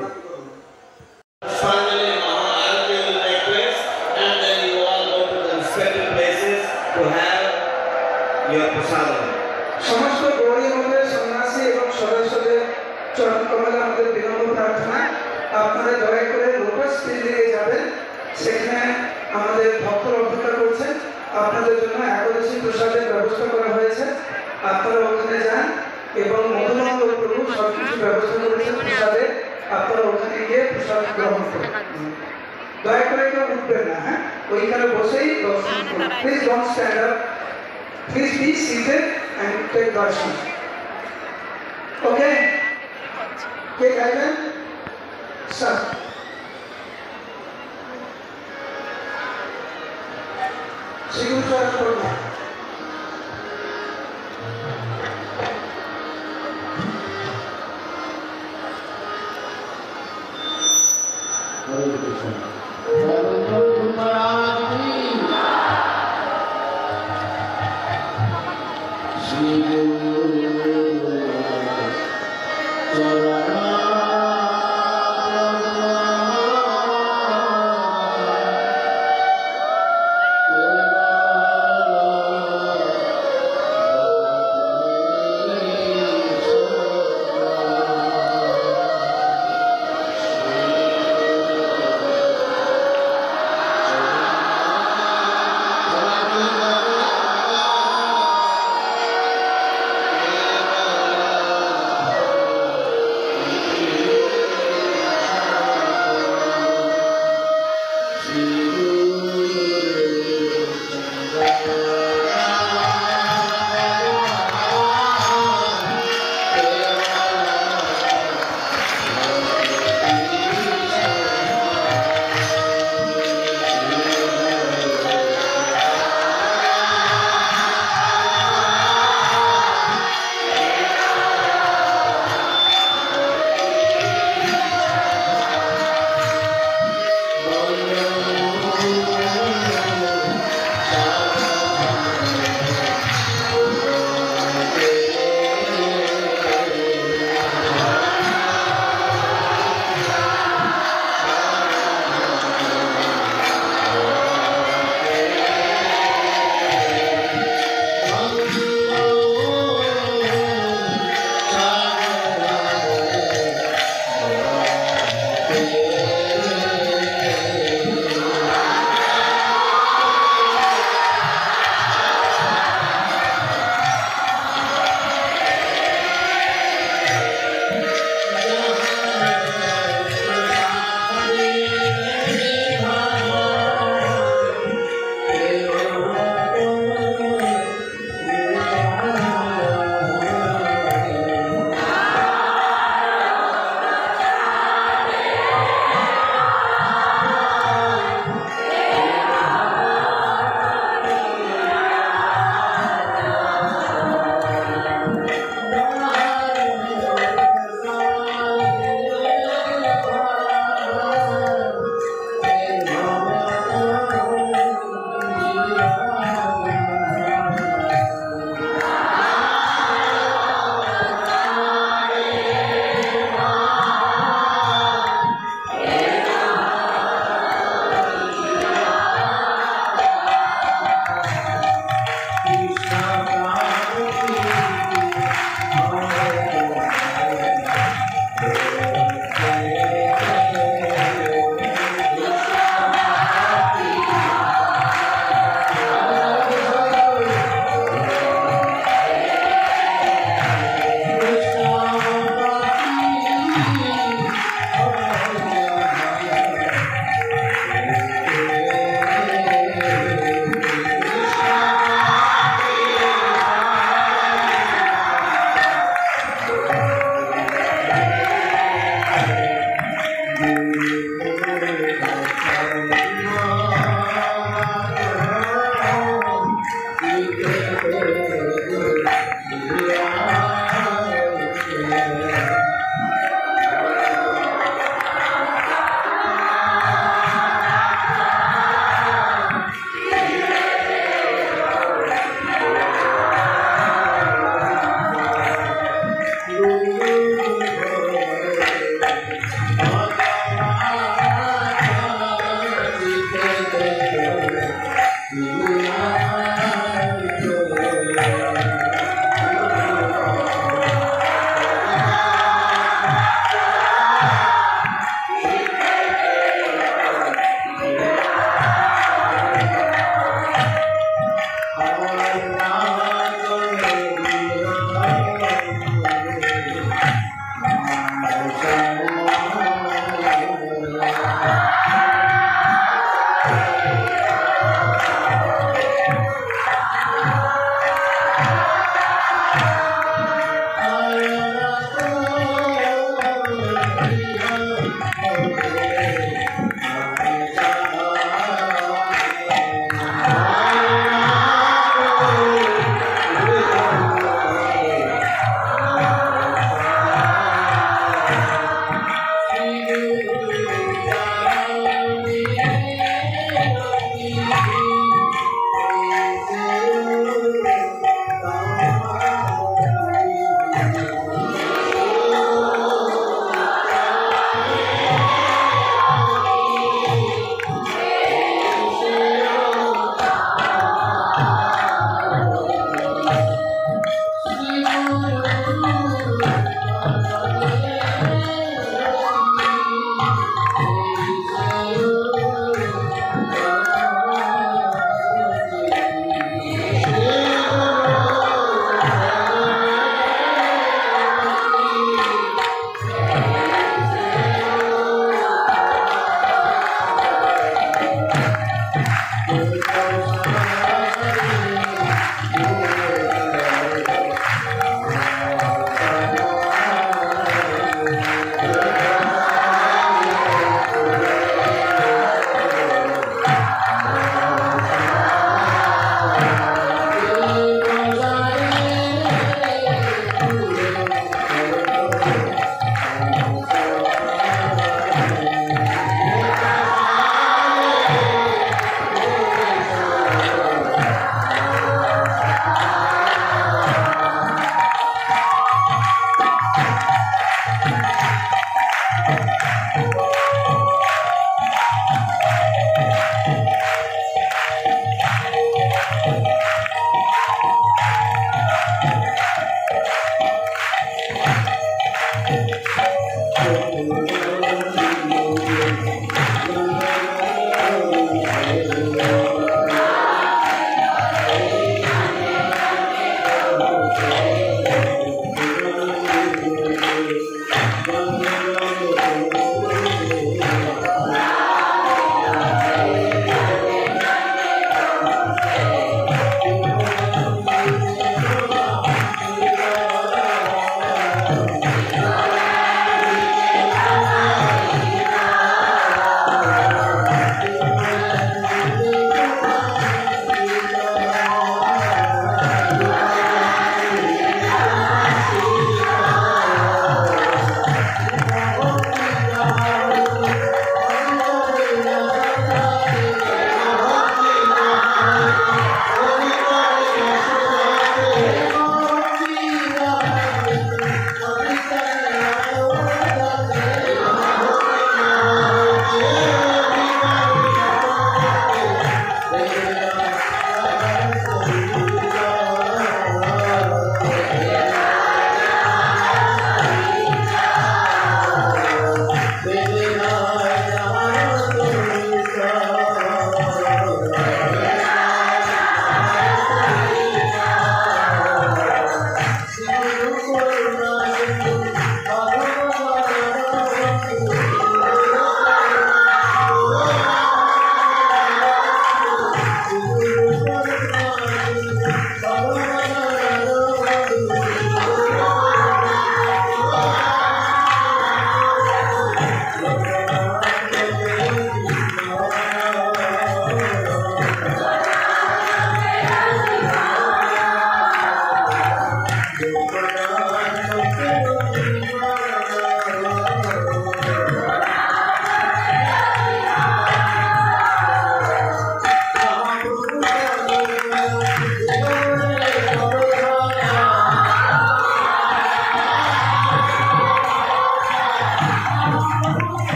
[SPEAKER 4] Finally, Maharajji will take place, and then you all go to the respective places to have your prasadam.
[SPEAKER 2] সমস্ত গৌরী মঠের সন্ন্যাসী এবং সদস্যদের চরণ কমলে আমাদের বিনম্র প্রার্থনা, আপনারা দয়া করে লোটাস ফিল্ডে যাবেন, সেখানে আমাদের ভক্তরা অপেক্ষা করছেন, আপনাদের জন্য একাদশী প্রসাদের ব্যবস্থা করা হয়েছে, আপনারা ওখানে যান এবং মধুমঙ্গল প্রভু সব কিছু ব্যবস্থা করেছেন প্রসাদে, আপনারা ওখানে গিয়ে প্রসাদ গ্রহণ করুন। দয়া করে কেউ উঠবেন না, হ্যাঁ, ওইখানে বসেই দর্শন করুন। Please don't stand up, please be seated and take darshan. Okay? Take Ivan. Sir. Sigurd Prabhu.
[SPEAKER 8] Hare Krishna. Guru Maharaj ki Shri Guru Charana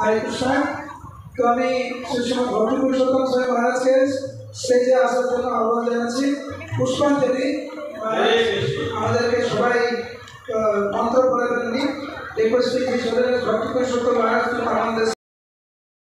[SPEAKER 2] हरे कृष्ण तो আমি শ্রীমৎ ভক্তি পুরুষোত্তম স্বামী মহারাজকে স্টেজে আসার জন্য আহ্বান জানাচ্ছি। পুষ্পাঞ্জলি আমাদেরকে সবাই মন্ত্র পড়ে দেননি। রিকোয়েস্টিং ভক্তি পুরুষোত্তম মহারাজ